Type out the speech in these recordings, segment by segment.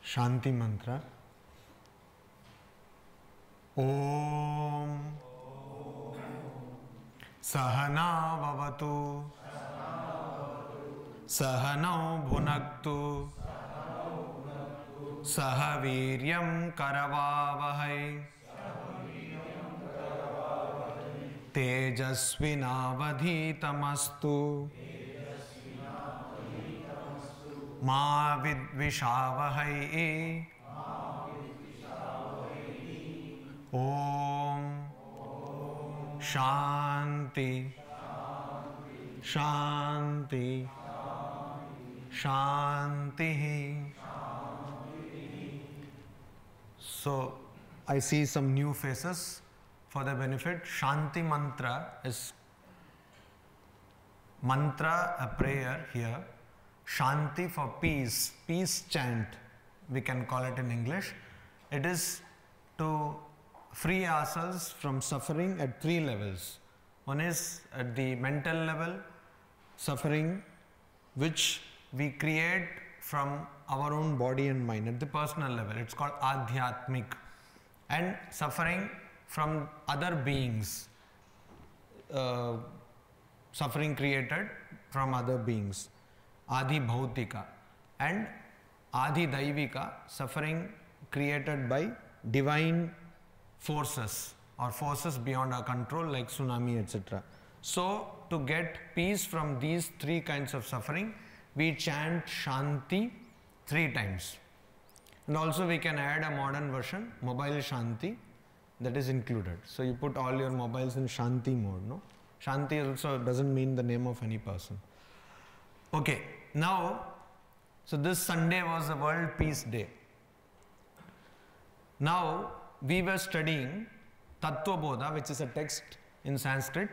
Shanti mantra. Om Sahana Bhavatu Sahanau Bhunaktu Sahaviryam Karavavahai Tejasvinavadhitamastu Ma vidvishavahai. Om Shanti Shanti Shanti. So I see some new faces for the benefit. Shanti mantra is mantra, a prayer here. Shanti for peace, peace chant, we can call it in English. It is to free ourselves from suffering at three levels. One is at the mental level, suffering which we create from our own body and mind. At the personal level, it's called adhyatmik. And suffering from other beings, suffering created from other beings. Adi Bhautika, and Adi Daivika, suffering created by divine forces or forces beyond our control like tsunami, etc. So to get peace from these three kinds of suffering, we chant Shanti 3 times. And also we can add a modern version, mobile Shanti, that is included. So you put all your mobiles in Shanti mode, no? Shanti also doesn't mean the name of any person. Okay, now, so this Sunday was the World Peace Day. Now, we were studying Tattwabodha, which is a text in Sanskrit,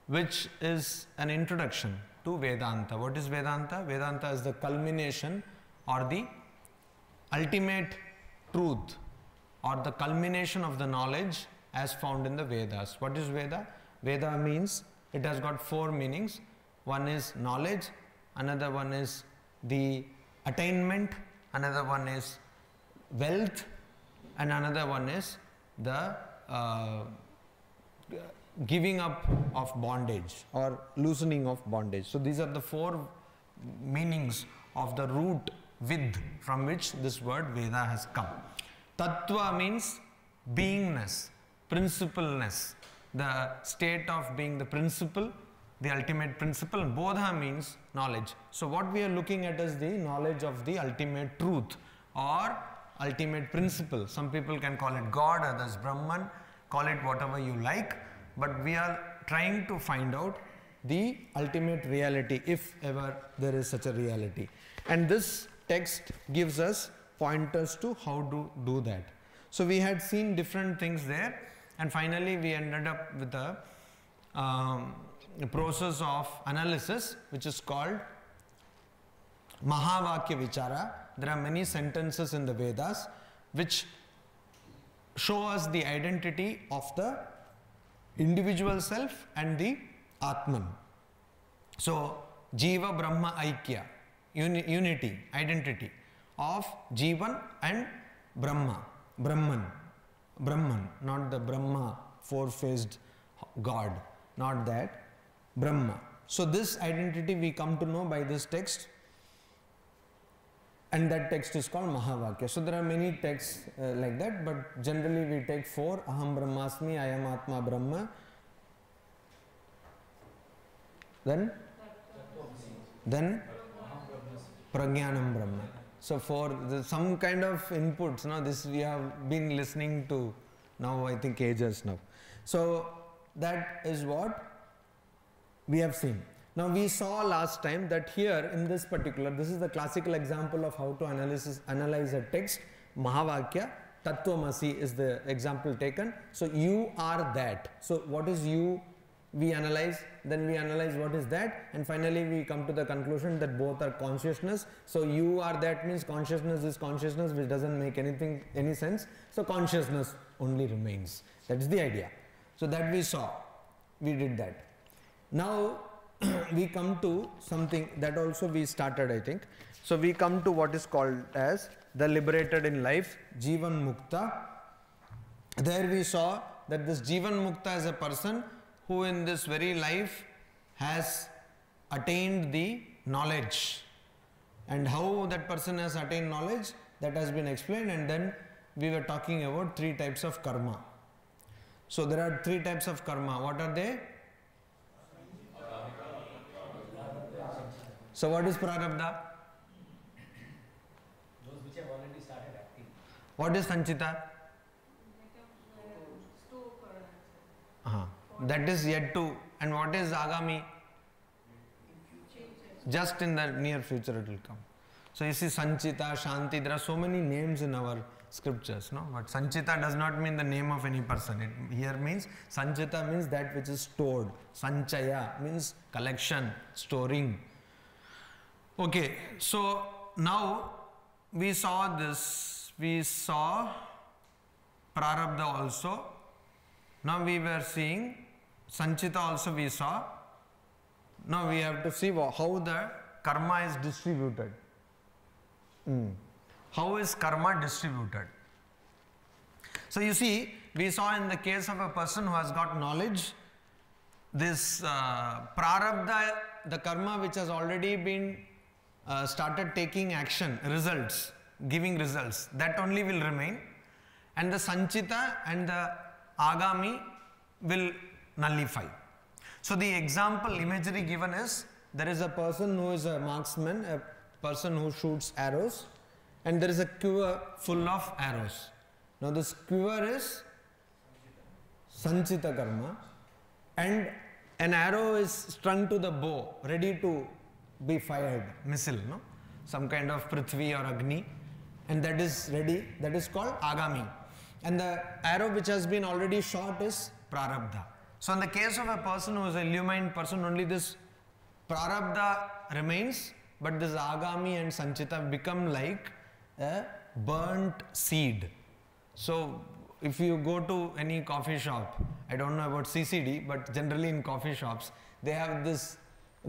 which is an introduction to Vedanta. What is Vedanta? Vedanta is the culmination or the ultimate truth or the culmination of the knowledge as found in the Vedas. What is Veda? Veda means, it has got 4 meanings. One is knowledge, another one is the attainment, another one is wealth, and another one is the giving up of bondage or loosening of bondage. So these are the 4 meanings of the root with from which this word Veda has come. Tattva means beingness, principleness, the state of being the principle, the ultimate principle. And Bodha means knowledge. So what we are looking at is the knowledge of the ultimate truth or ultimate principle. Some people can call it God, others Brahman, call it whatever you like, but we are trying to find out the ultimate reality, if ever there is such a reality. And this text gives us pointers to how to do that. So we had seen different things there, and finally we ended up with a process of analysis which is called Mahavakya Vichara. There are many sentences in the Vedas which show us the identity of the individual self and the Atman. So Jiva Brahma Aikya, unity, identity of Jivan and Brahma, Brahman, not the Brahma, 4-faced God, not that, Brahma. So this identity we come to know by this text, And that text is called Mahavakya. So there are many texts like that, but generally we take 4: Aham Brahmasmi, I am Atma Brahma. Then Prajnanam Brahma. So for some kind of inputs, this we have been listening to now, I think ages now. So that is what we have seen. Now we saw last time that here in this particular, this is the classical example of how to analyze a text. Mahavakya, Tattvamasi is the example taken. So you are that. So what is you? We analyze, then we analyze what is that, and finally we come to the conclusion that both are consciousness. So you are that means consciousness is consciousness, which doesn't make any sense. So consciousness only remains. That is the idea. So that we saw. We did that. Now we come to something that also we started, I think. So we come to what is called as the liberated in life, Jivan Mukta. There we saw that this Jivan Mukta is a person who in this very life has attained the knowledge. And how that person has attained knowledge, that has been explained, and then we were talking about 3 types of karma. So there are 3 types of karma. What are they? So what is prarabdha? Those which have already started acting. What is sanchita? That is yet to. And what is agami? Just in the near future it will come. So you see sanchita, shanti, there are so many names in our scriptures, no? But sanchita does not mean the name of any person. It here means, sanchita means that which is stored. Sanchaya means collection, storing. Okay, so now we saw this, we saw prarabdha also. Now we were seeing sanchita also we saw. Now we have to see how the karma is distributed. How is karma distributed? So you see, we saw in the case of a person who has got knowledge, this prarabdha, the karma which has already been started taking action, results, giving results, that only will remain, and the sanchita and the agami will nullify. So the example imagery given is, there is a person who is a marksman, a person who shoots arrows, and there is a quiver full of arrows. Now this quiver is sanchita karma, and an arrow is strung to the bow, ready to be fired, missile, no? Some kind of prithvi or agni, and that is ready, that is called agami. And the arrow which has been already shot is prarabdha. So in the case of a person who is an illumined person, only this prarabdha remains, but this agami and sanchita become like a burnt seed. So if you go to any coffee shop, I don't know about CCD, but generally in coffee shops, they have this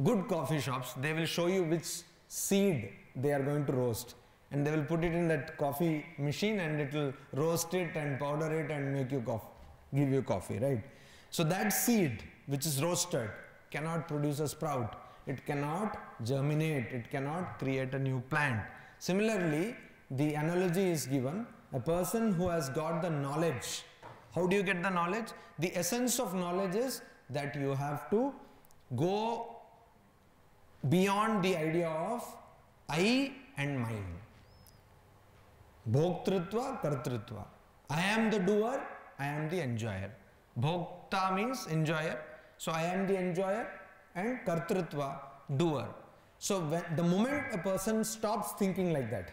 good coffee shops, they will show you which seed they are going to roast. And they will put it in that coffee machine and it will roast it and powder it and make you coffee, give you coffee, right? So that seed which is roasted cannot produce a sprout. It cannot germinate. It cannot create a new plant. Similarly, the analogy is given, a person who has got the knowledge. How do you get the knowledge? The essence of knowledge is that you have to go beyond the idea of I and mine. Bhoktritva, kartritva. I am the doer, I am the enjoyer. Bhokta means enjoyer. So I am the enjoyer, and kartritva, doer. So when the moment a person stops thinking like that,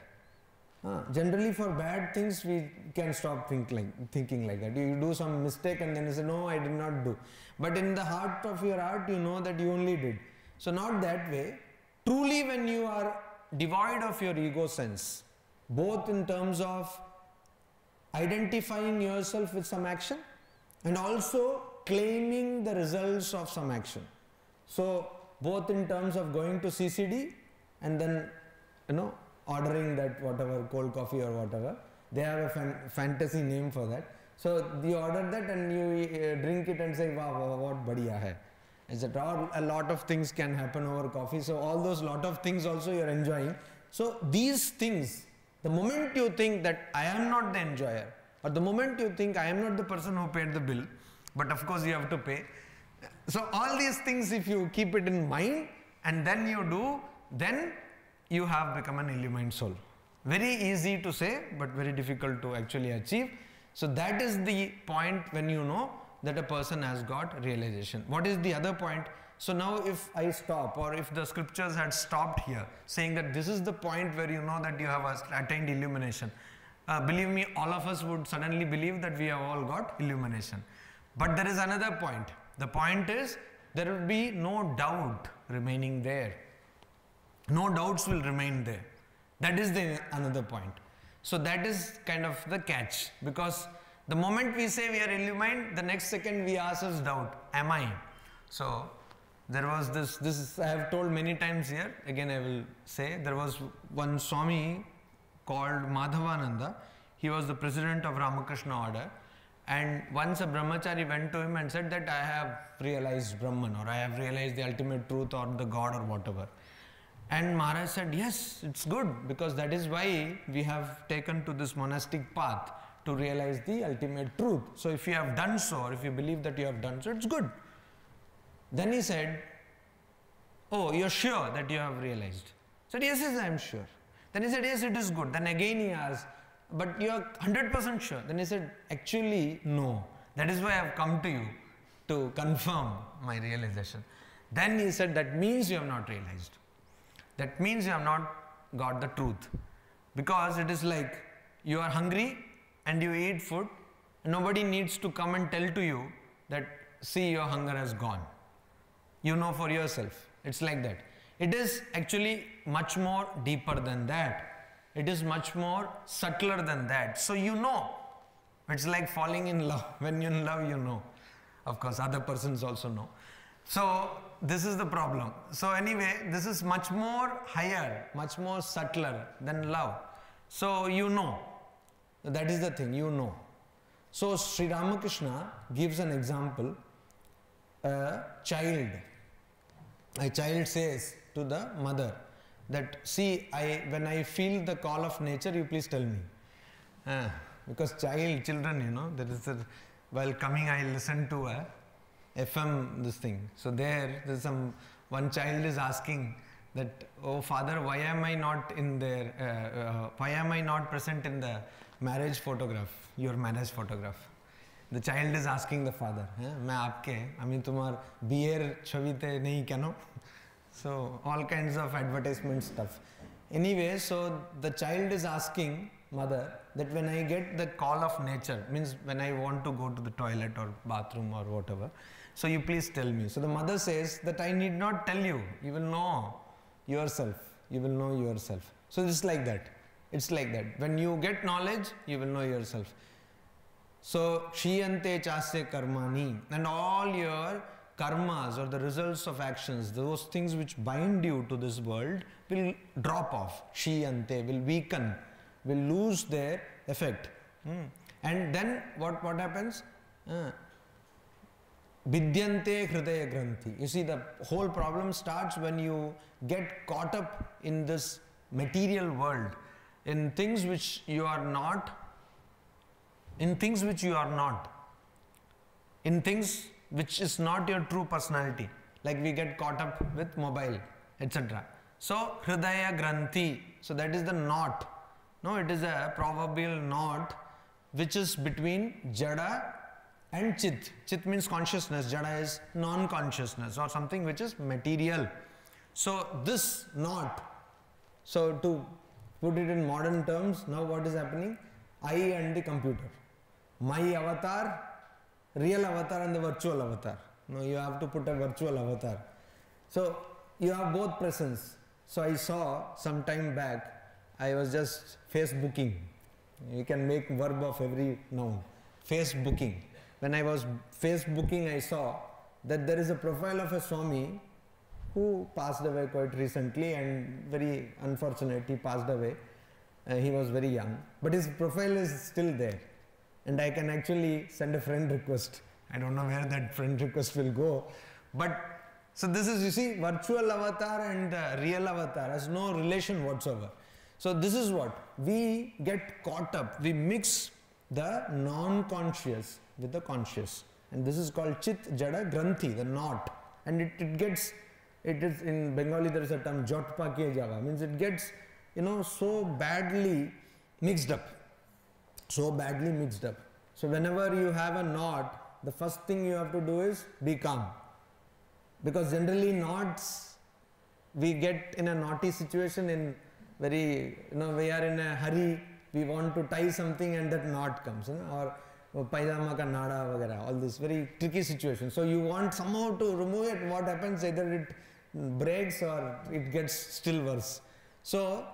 generally for bad things we can stop thinking like that. You do some mistake and then you say, no, I did not do. But in the heart of your heart, you know that you only did. So not that way. Truly when you are devoid of your ego sense, both in terms of identifying yourself with some action and also claiming the results of some action. So both in terms of going to CCD and then, ordering that whatever cold coffee or whatever, they have a fantasy name for that. So you order that and you drink it and say, wow, what badhiya hai. Etc. A lot of things can happen over coffee. So all those lot of things also you are enjoying. So these things, the moment you think that I am not the enjoyer, or the moment you think I am not the person who paid the bill, but of course you have to pay. So all these things, if you keep it in mind and then you do, then you have become an illumined soul. Very easy to say, but very difficult to actually achieve. So that is the point when you know that a person has got realization. What is the other point? So now if I stop, or if the scriptures had stopped here, saying that this is the point where you know that you have attained illumination, believe me, all of us would suddenly believe that we have all got illumination. But there is another point. The point is, there will be no doubt remaining there. No doubts will remain there. That is the another point. So that is kind of the catch, because the moment we say we are illumined, the next second we ask us doubt, am I? So there was this I have told many times here, again I will say, there was one Swami called Madhavananda. He was the president of Ramakrishna order, and once a brahmachari went to him and said that I have realized Brahman, or I have realized the ultimate truth, or the God, or whatever. And Maharaj said, yes, it's good, because that is why we have taken to this monastic path, to realize the ultimate truth. So if you have done so, or if you believe that you have done so, it's good. Then he said, oh, you're sure that you have realized? He said, yes, I am sure. Then he said, yes, it is good. Then again he asked, but you are 100% sure? Then he said, actually, no. That is why I have come to you, to confirm my realization. Then he said, that means you have not realized. That means you have not got the truth. Because it is like you are hungry and you eat food, and nobody needs to come and tell to you that, see, your hunger has gone. You know for yourself. It's like that. It is actually much more deeper than that. It is much more subtler than that. So you know. It's like falling in love. When you're in love, you know. Of course, other persons also know. So this is the problem. So anyway, this is much more higher, much more subtler than love. So you know. That is the thing, you know. So Sri Ramakrishna gives an example. A child says to the mother that, see, when I feel the call of nature, you please tell me. Because children, you know, there is while coming I listened to a FM this thing. So there's one child is asking that, oh father, why am I not in there? Why am I not present in the marriage photograph, your marriage photograph? The child is asking the father, मैं आपके, अमी तुम्हार beer छविते नहीं क्या no? So all kinds of advertisement stuff. Anyway, so the child is asking mother that when I get the call of nature, means when I want to go to the toilet or bathroom or whatever, so you please tell me. So the mother says that I need not tell you, you will know yourself. You will know yourself. So it's like that. It's like that. When you get knowledge, you will know yourself. So, Shiyante chasya karmani, and all your karmas or the results of actions, those things which bind you to this world will drop off. Shiyante, will weaken, will lose their effect. And then what happens? Vidyante hridaya granthi. You see, the whole problem starts when you get caught up in this material world, in things which you are not, in things which you are not, in things which is not your true personality, like we get caught up with mobile, etc. So hridaya granthi, so that is the knot. No, it is a proverbial knot which is between jada and chit. Chit means consciousness, jada is non-consciousness or something which is material. So this knot, so to put it in modern terms, now what is happening? I and the computer. My avatar, real avatar and the virtual avatar. No, you have to put a virtual avatar. So you have both presence. So I saw some time back, I was just Facebooking. You can make verb of every noun. Facebooking. When I was Facebooking, I saw that there is a profile of a Swami who passed away quite recently, and very unfortunate, he passed away. He was very young, but his profile is still there, and I can actually send a friend request. I don't know where that friend request will go, but so this is, you see, virtual avatar and real avatar has no relation whatsoever. So this is what we get caught up. We mix the non-conscious with the conscious, and this is called chit jada granthi, the knot, and it is in Bengali there is a term jot pakiye jaga, means it gets so badly mixed up, so whenever you have a knot, the first thing you have to do is be calm, because generally knots, we get in a knotty situation in very, we are in a hurry, we want to tie something and that knot comes, or pajama ka nada vagara, all this very tricky situation. So you want somehow to remove it. What happens? Either it breaks or it gets still worse. So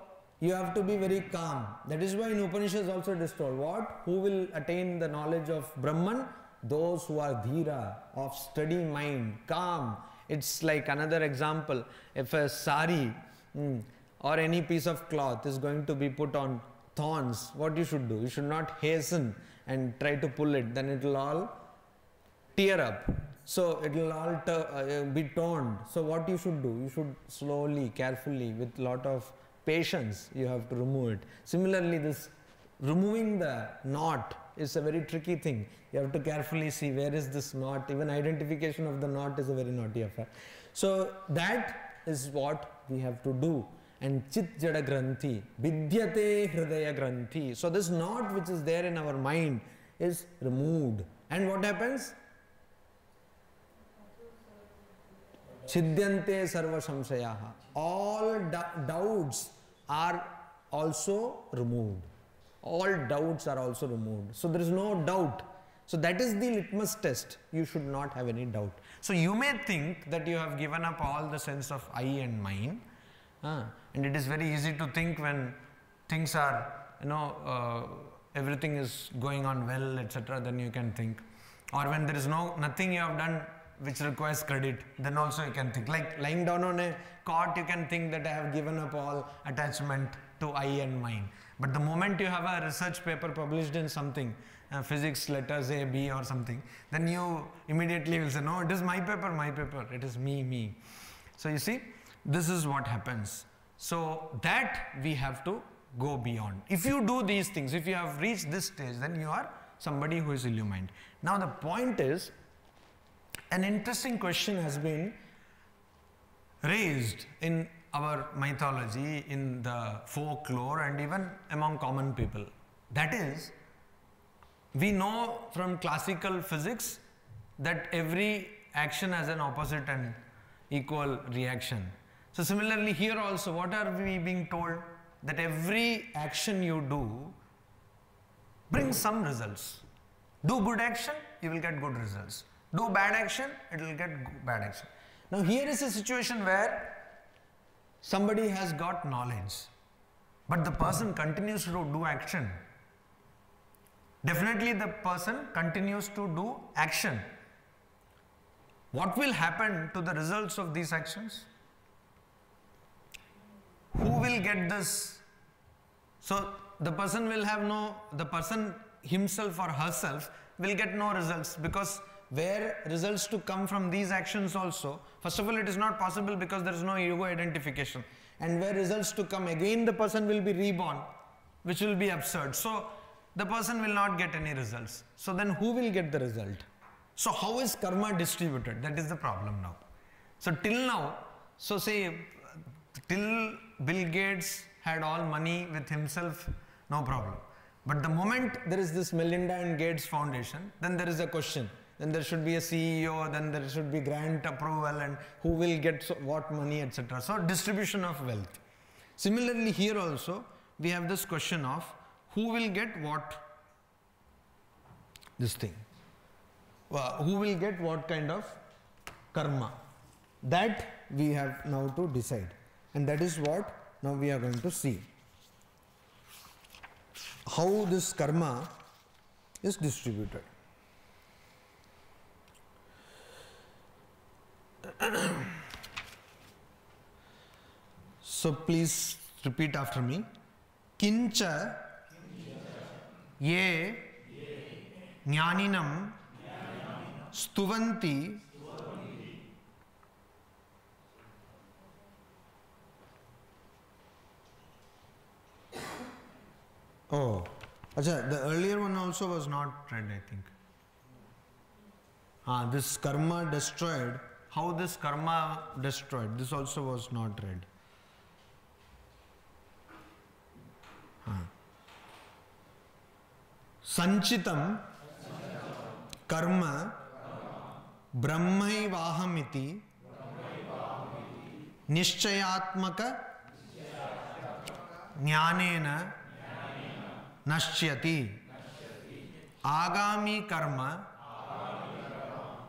you have to be very calm. That is why in Upanishads also it is told what? Who will attain the knowledge of Brahman? Those who are dhira, of steady mind, calm. It's like another example. If a sari or any piece of cloth is going to be put on thorns, what you should do? You should not hasten and try to pull it, then it will all tear up. So it will all be torn. So what you should do? You should slowly, carefully, with lot of patience, you have to remove it. Similarly, this removing the knot is a very tricky thing. You have to carefully see where is this knot. Even identification of the knot is a very naughty affair. So that is what we have to do. And chit jada granthi, vidyate hridaya granthi. So this knot which is there in our mind is removed. And what happens? Chidyante sarva samsayaha. All doubts are also removed. All doubts are also removed. So there is no doubt. So that is the litmus test. You should not have any doubt. So you may think that you have given up all the sense of I and mine. And it is very easy to think when things are, everything is going on well, etc. Then you can think. Or when there is nothing you have done which requires credit, then also you can think. Like lying down on a cot, you can think that I have given up all attachment to I and mine. But the moment you have a research paper published in something, physics letters A, B or something, then you immediately will say, no, it is my paper, it is me. So you see, this is what happens. So that we have to go beyond. If you do these things, if you have reached this stage, then you are somebody who is illumined. Now the point is, an interesting question has been raised in our mythology, in the folklore, and even among common people. That is, we know from classical physics that every action has an opposite and equal reaction. So similarly here also, what are we being told? That every action you do brings some results. Do good action, you will get good results. Do bad action, it will get bad action. Now here is a situation where somebody has got knowledge, but the person continues to do action. Definitely the person continues to do action. What will happen to the results of these actions? Who will get this? So the person will have the person himself or herself will get no results, because where results to come from these actions also, first of all it is not possible because there is no ego identification, and where results to come, again the person will be reborn, which will be absurd. So the person will not get any results. So then who will get the result? So how is karma distributed? That is the problem now. So till now, so say till Bill Gates had all money with himself, no problem. But the moment there is this Melinda and Gates Foundation, then there is a question. Then there should be a CEO, then there should be grant approval, and who will get what money, etc. So distribution of wealth. Similarly here also, we have this question of who will get what, this thing. Who will get what kind of karma. That we have now to decide. And that is what now we are going to see. How this karma is distributed. So please repeat after me. Kincha ye jnaninam stuvanti Oh, Achha, the earlier one also was not read, I think. This karma destroyed. How this karma destroyed? This also was not read. Sanchitam karma brahmaivahamiti nishchayatmaka jnanena nashyati agami karma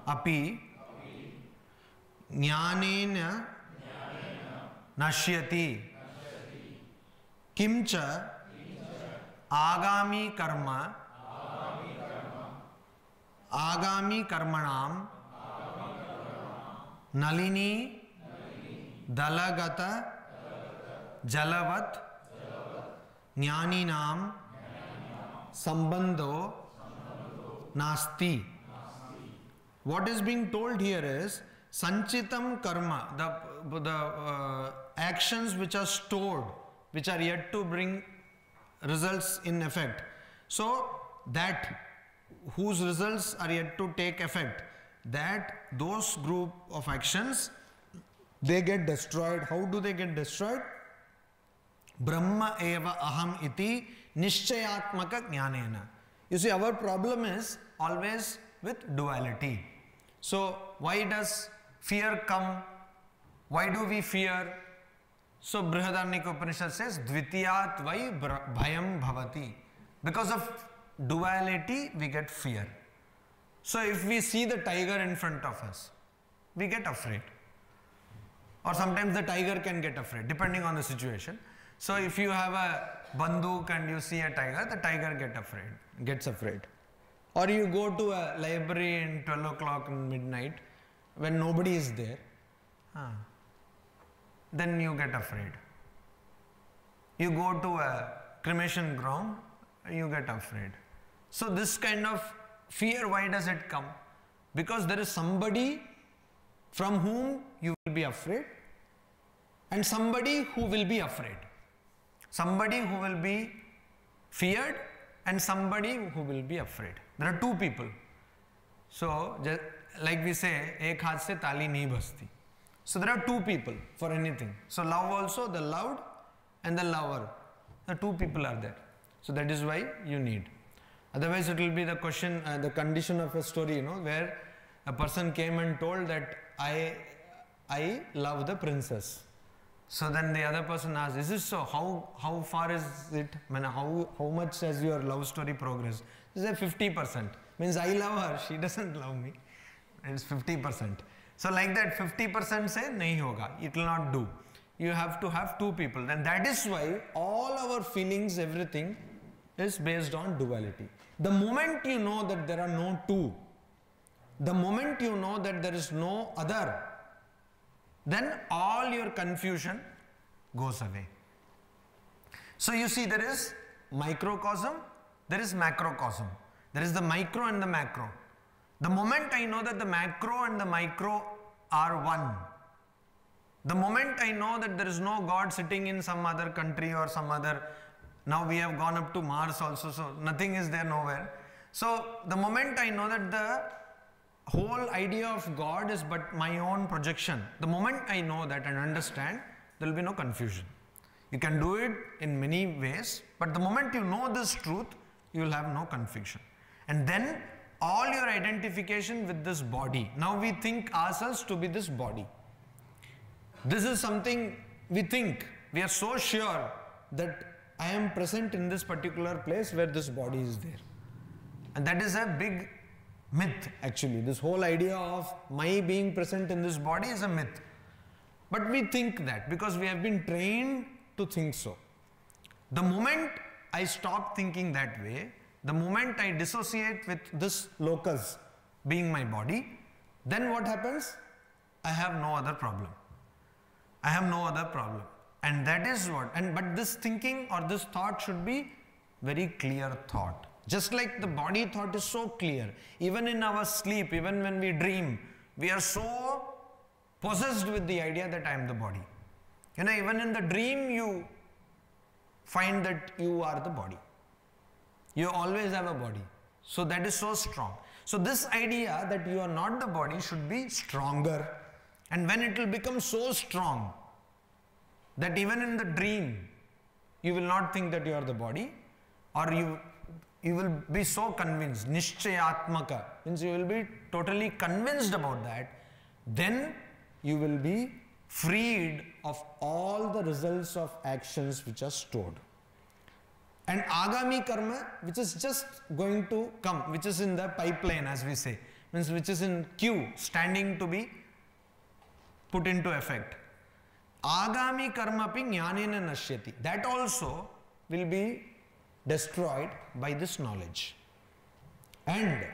api jnanena nashyati kimcha agami karma agami karmanam nalini dalagata jalavat jnaninam sambandho nasti. What is being told here is sanchitam karma, the actions which are stored, which are yet to bring results in effect. So that whose results are yet to take effect, that those group of actions, they get destroyed. How do they get destroyed? Brahma eva aham iti nishchayatmaka jnanena. You see, our problem is always with duality. So why does fear come? Why do we fear? So Brihadaranyaka Upanishad says dvitiyat vai bhayam bhavati. Because of duality we get fear. So if we see the tiger in front of us, we get afraid. Or sometimes the tiger can get afraid, depending on the situation. So if you have a banduk and you see a tiger, the tiger gets afraid. Or you go to a library in 12 o'clock in midnight when nobody is there, then you get afraid. You go to a cremation ground, you get afraid. So this kind of fear, why does it come? Because there is somebody from whom you will be afraid and somebody who will be afraid. Somebody who will be feared and somebody who will be afraid. There are two people. So like we say, ek haath se tali nahi bajti. So there are two people for anything. So love also, the loved and the lover. The two people are there. So that is why you need. Otherwise it will be the question, the condition of a story, where a person came and told that I love the princess. So then the other person asked, is this so? How far is it? How much has your love story progressed? He said 50%. Means I love her, she doesn't love me. It's 50%. So like that 50% say nahi hoga, it will not do. You have to have two people. And that is why all our feelings, everything is based on duality. The moment you know that there are no two, the moment you know that there is no other, then all your confusion goes away. So you see, there is microcosm, there is macrocosm. There is the micro and the macro. The moment I know that the macro and the micro are one, the moment I know that there is no God sitting in some other country or some other, now we have gone up to Mars also, so nothing is there nowhere. So the moment I know that the whole idea of God is but my own projection, the moment I know that and understand, there will be no confusion. You can do it in many ways, but the moment you know this truth, you will have no confusion. And then all your identification with this body. Now we think ourselves to be this body. This is something we think. We are so sure that I am present in this particular place where this body is there. And that is a big myth actually. This whole idea of my being present in this body is a myth. But we think that because we have been trained to think so. The moment I stop thinking that way, the moment I dissociate with this locus being my body, then what happens? I have no other problem. I have no other problem. And that is what, but this thinking or this thought should be very clear thought. Just like the body thought is so clear. Even in our sleep, even when we dream, we are so possessed with the idea that I am the body. Even in the dream you find that you are the body. You always have a body. So that is so strong. So this idea that you are not the body should be stronger. And when it will become so strong that even in the dream, you will not think that you are the body, or you will be so convinced, nishchayatmaka, means you will be totally convinced about that, then you will be freed of all the results of actions which are stored. And agami karma, which is just going to come, which is in the pipeline, as we say, means which is in queue, standing to be put into effect. Agami karma pi jnanena nashyati. That also will be destroyed by this knowledge. And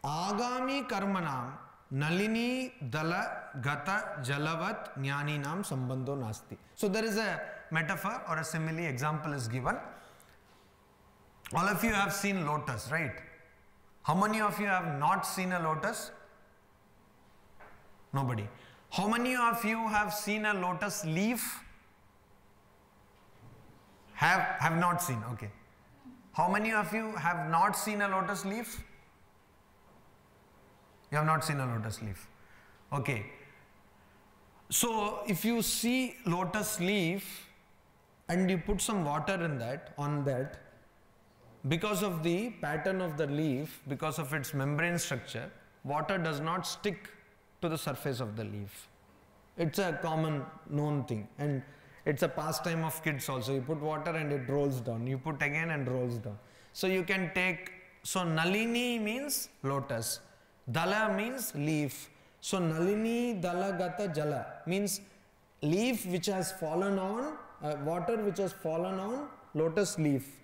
agami karmanam nalini dala gata jalavat jnaninam sambandho nasti. So there is a metaphor or a simile example is given. All of you have seen lotus, right? How many of you have not seen a lotus? Nobody. How many of you have seen a lotus leaf? Have not seen, okay. How many of you have not seen a lotus leaf? You have not seen a lotus leaf. Okay. So if you see lotus leaf and you put some water in that, on that, because of the pattern of the leaf, because of its membrane structure, water does not stick to the surface of the leaf. It's a common known thing, and it's a pastime of kids also. You put water and it rolls down. You put again and rolls down. So you can take, so nalini means lotus. Dala means leaf. So nalini dala gata jala means leaf which has fallen on, water which has fallen on lotus leaf.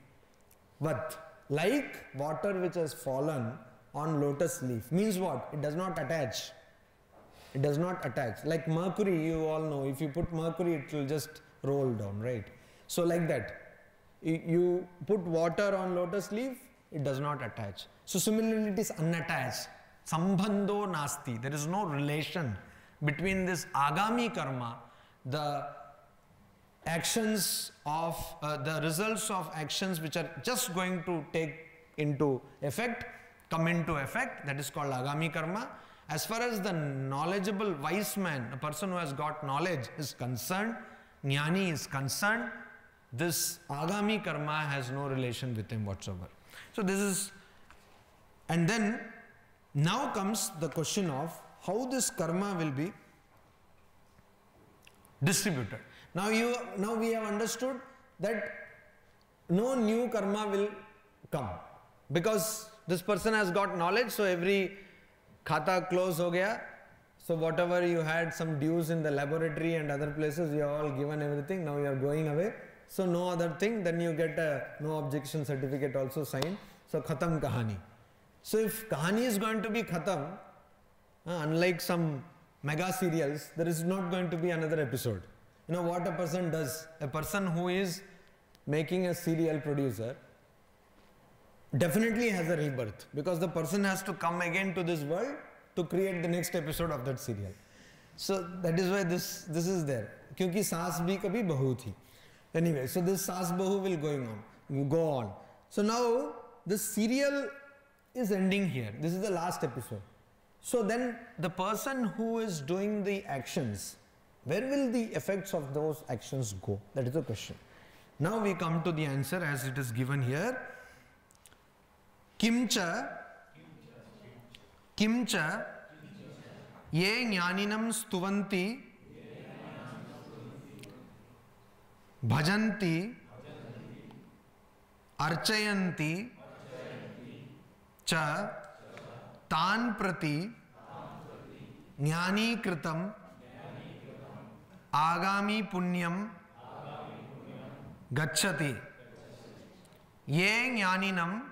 What? Like water which has fallen on lotus leaf. Means what? It does not attach. It does not attach. Like mercury, you all know, if you put mercury, it will just roll down, right? So like that. You put water on lotus leaf, it does not attach. So similarly, it is unattached. Sambandho nasti. There is no relation between this agami karma, the actions of, the results of actions which are just going to take into effect, come into effect, that is called agami karma. As far as the knowledgeable wise man, a person who has got knowledge is concerned, jnani is concerned, this agami karma has no relation with him whatsoever. So this is, and then now comes the question of how this karma will be distributed. Now we have understood that no new karma will come because this person has got knowledge, so every khata close ho gaya. So whatever you had some dues in the laboratory and other places, you have all given everything, now you are going away. So no other thing, then you get a no objection certificate also signed. So khatam kahani. So if kahani is going to be khatam, unlike some mega serials, there is not going to be another episode. You know what a person does? A person who is making a serial producer definitely has a rebirth, because the person has to come again to this world to create the next episode of that serial. So that is why this is there. Kyunki saas bhi kabhi bahu thi. Anyway, so this saas bahu will go on. So now this serial is ending here. This is the last episode. So then the person who is doing the actions, where will the effects of those actions go? That is the question. Now we come to the answer as it is given here. Kimcha ye jnaninam stuvanti bhajanti archayanti cha tan prati jnani kritam agami punyam gacchati ye jnaninam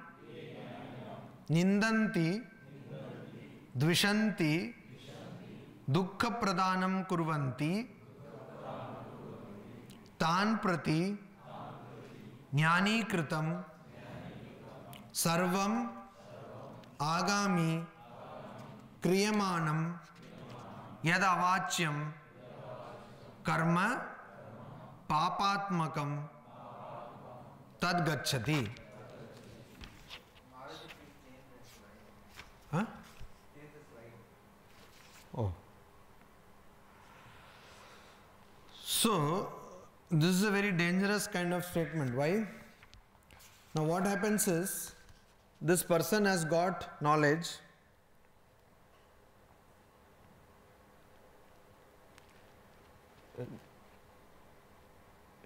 nindanti dvishanti dukkha pradanam kurvanti tan prati jnani kritam sarvam agami kriyamanam yad avachyam karma papatmakam tad gacchati. Oh. So, this is a very dangerous kind of statement. Why? Now what happens is, this person has got knowledge.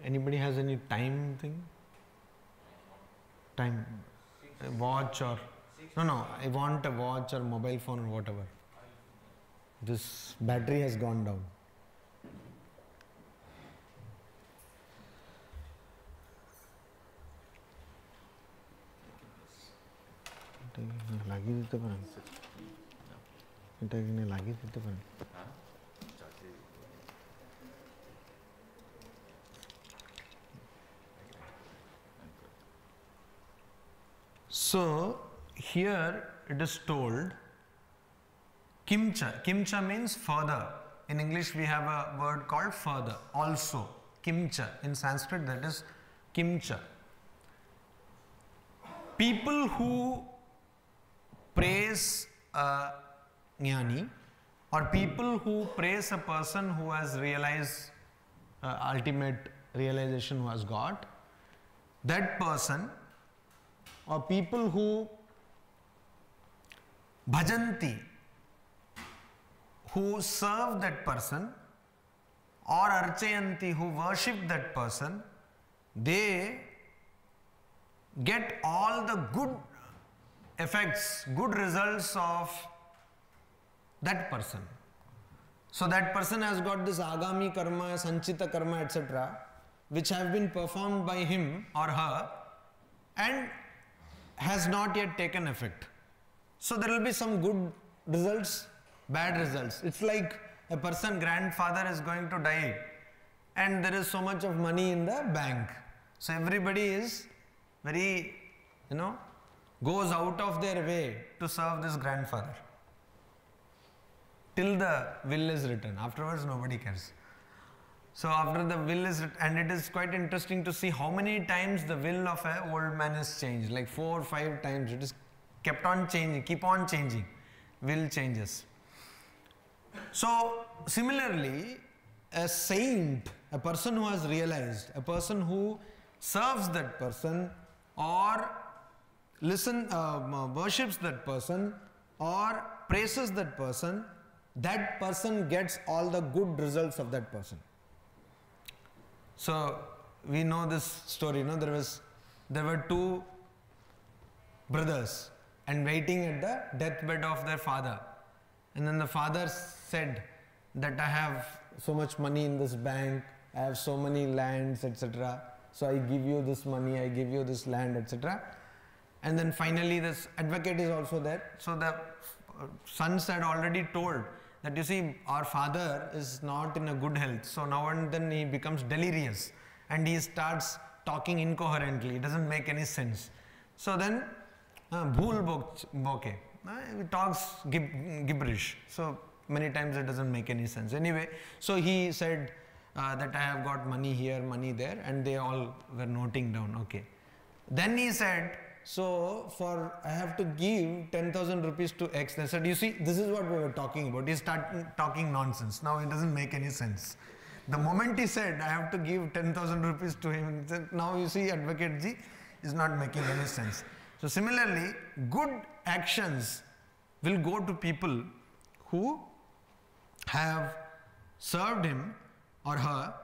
Anybody has any time thing? Time? A watch or... No, I want a watch or mobile phone or whatever. This battery has gone down. So, here it is told, kimcha. Kimcha means further. In English we have a word called further, also. Kimcha. In Sanskrit that is kimcha. People who praise a jnani, or people who praise a person who has realized ultimate realization, who has got, that person, or people who bhajanti, who serve that person, or archayanti, who worship that person, they get all the good effects, good results of that person. So that person has got this agami karma, sanchita karma, etc., which have been performed by him or her and has not yet taken effect. So there will be some good results, bad results. It's like a person, grandfather is going to die and there is so much of money in the bank. So everybody is very, goes out of their way to serve this grandfather till the will is written. Afterwards nobody cares. So after the will is written, and it is quite interesting to see how many times the will of an old man is changed, like 4 or 5 times. It is kept on changing, keep on changing. Will changes. So similarly, a saint, a person who has realized, a person who serves that person or worships that person or praises that person gets all the good results of that person. So we know this story, there were 2 brothers and waiting at the deathbed of their father. And then the father said that I have so much money in this bank, I have so many lands, etc. So I give you this money, I give you this land, etc. And then finally this advocate is also there. So the sons had already told that, you see, our father is not in a good health. So now and then he becomes delirious and he starts talking incoherently. It doesn't make any sense. So then, bhool boke, he talks gibberish. So many times it doesn't make any sense. Anyway, so he said that I have got money here, money there, and they all were noting down. Okay. Then he said, so I have to give 10,000 rupees to X. They said, you see, this is what we were talking about. He started talking nonsense. Now it doesn't make any sense. The moment he said, I have to give 10,000 rupees to him, he said, now you see, Advocate Ji is not making any sense. So similarly, good actions will go to people who have served him or her.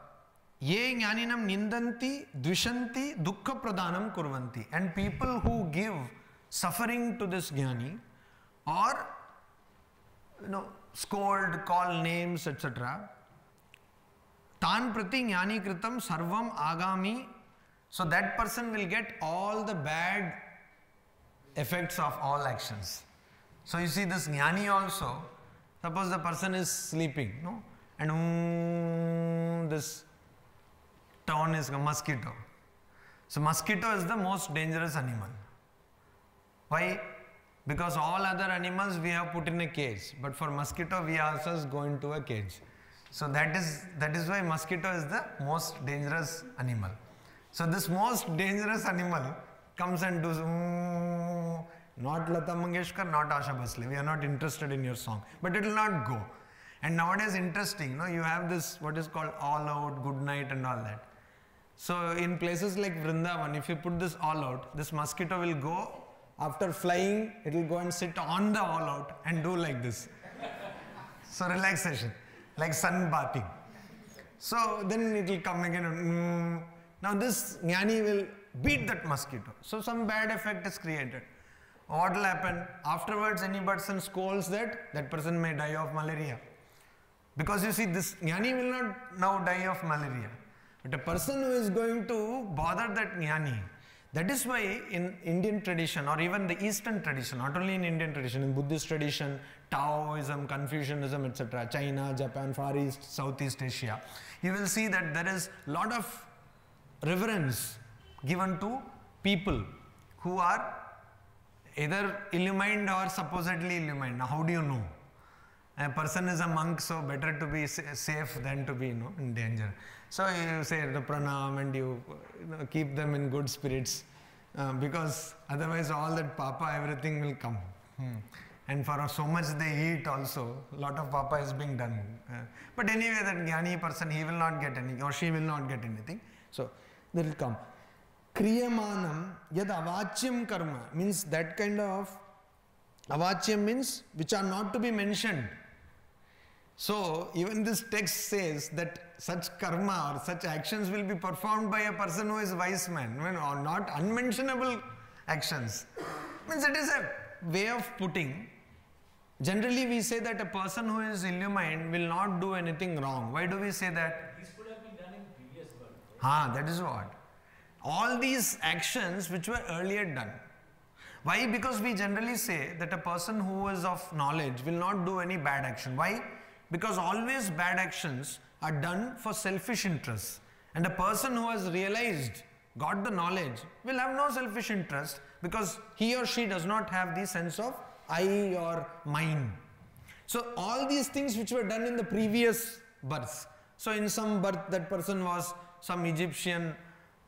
Ye jnaninam nindanti, dvishanti, dukkha pradhanam kurvanti. And people who give suffering to this jnani or scold, call names, etc. Tan prati jnani kritam sarvam agami. So that person will get all the bad effects of all actions. So you see this jnani also, suppose the person is sleeping, and this town is a mosquito. So mosquito is the most dangerous animal. Why? Because all other animals we have put in a cage, but for mosquito we ourselves go into a cage. So that is why mosquito is the most dangerous animal. So this most dangerous animal comes and does not Lata Mangeshkar, not Asha Bhosle. We are not interested in your song, but it will not go. And nowadays, interesting, you have this, what is called all out, good night and all that. So in places like Vrindavan, if you put this all out, this mosquito will go, after flying, it will go and sit on the all out and do like this. So relaxation, like sun bathing. So then it will come again. Now this jnani will beat that mosquito. So some bad effect is created. What will happen? Afterwards, any person scolds that person may die of malaria. Because you see, this jnani will not now die of malaria. But a person who is going to bother that jnani, that is why in Indian tradition or even the Eastern tradition, not only in Indian tradition, in Buddhist tradition, Taoism, Confucianism, etc., China, Japan, Far East, Southeast Asia, you will see that there is a lot of reverence given to people who are either illumined or supposedly illumined. Now, how do you know? A person is a monk, so better to be safe than to be in danger. So you say the pranam and you keep them in good spirits because otherwise all that papa, everything will come. And for so much they eat also, a lot of papa is being done. But anyway, that jnani person, he will not get any, or she will not get anything. So they will come. Kriyamanam yad avachyam karma means that kind of avachyam means which are not to be mentioned. So even this text says that such karma or such actions will be performed by a person who is wise man, or not unmentionable actions. Means it is a way of putting. Generally we say that a person who is illumined will not do anything wrong. Why do we say that? This could have been done in previous birth. That is what. All these actions which were earlier done. Why? Because we generally say that a person who is of knowledge will not do any bad action. Why? Because always bad actions are done for selfish interests. And a person who has realized, got the knowledge, will have no selfish interest because he or she does not have the sense of I or mine. So all these things which were done in the previous births. So in some birth that person was some Egyptian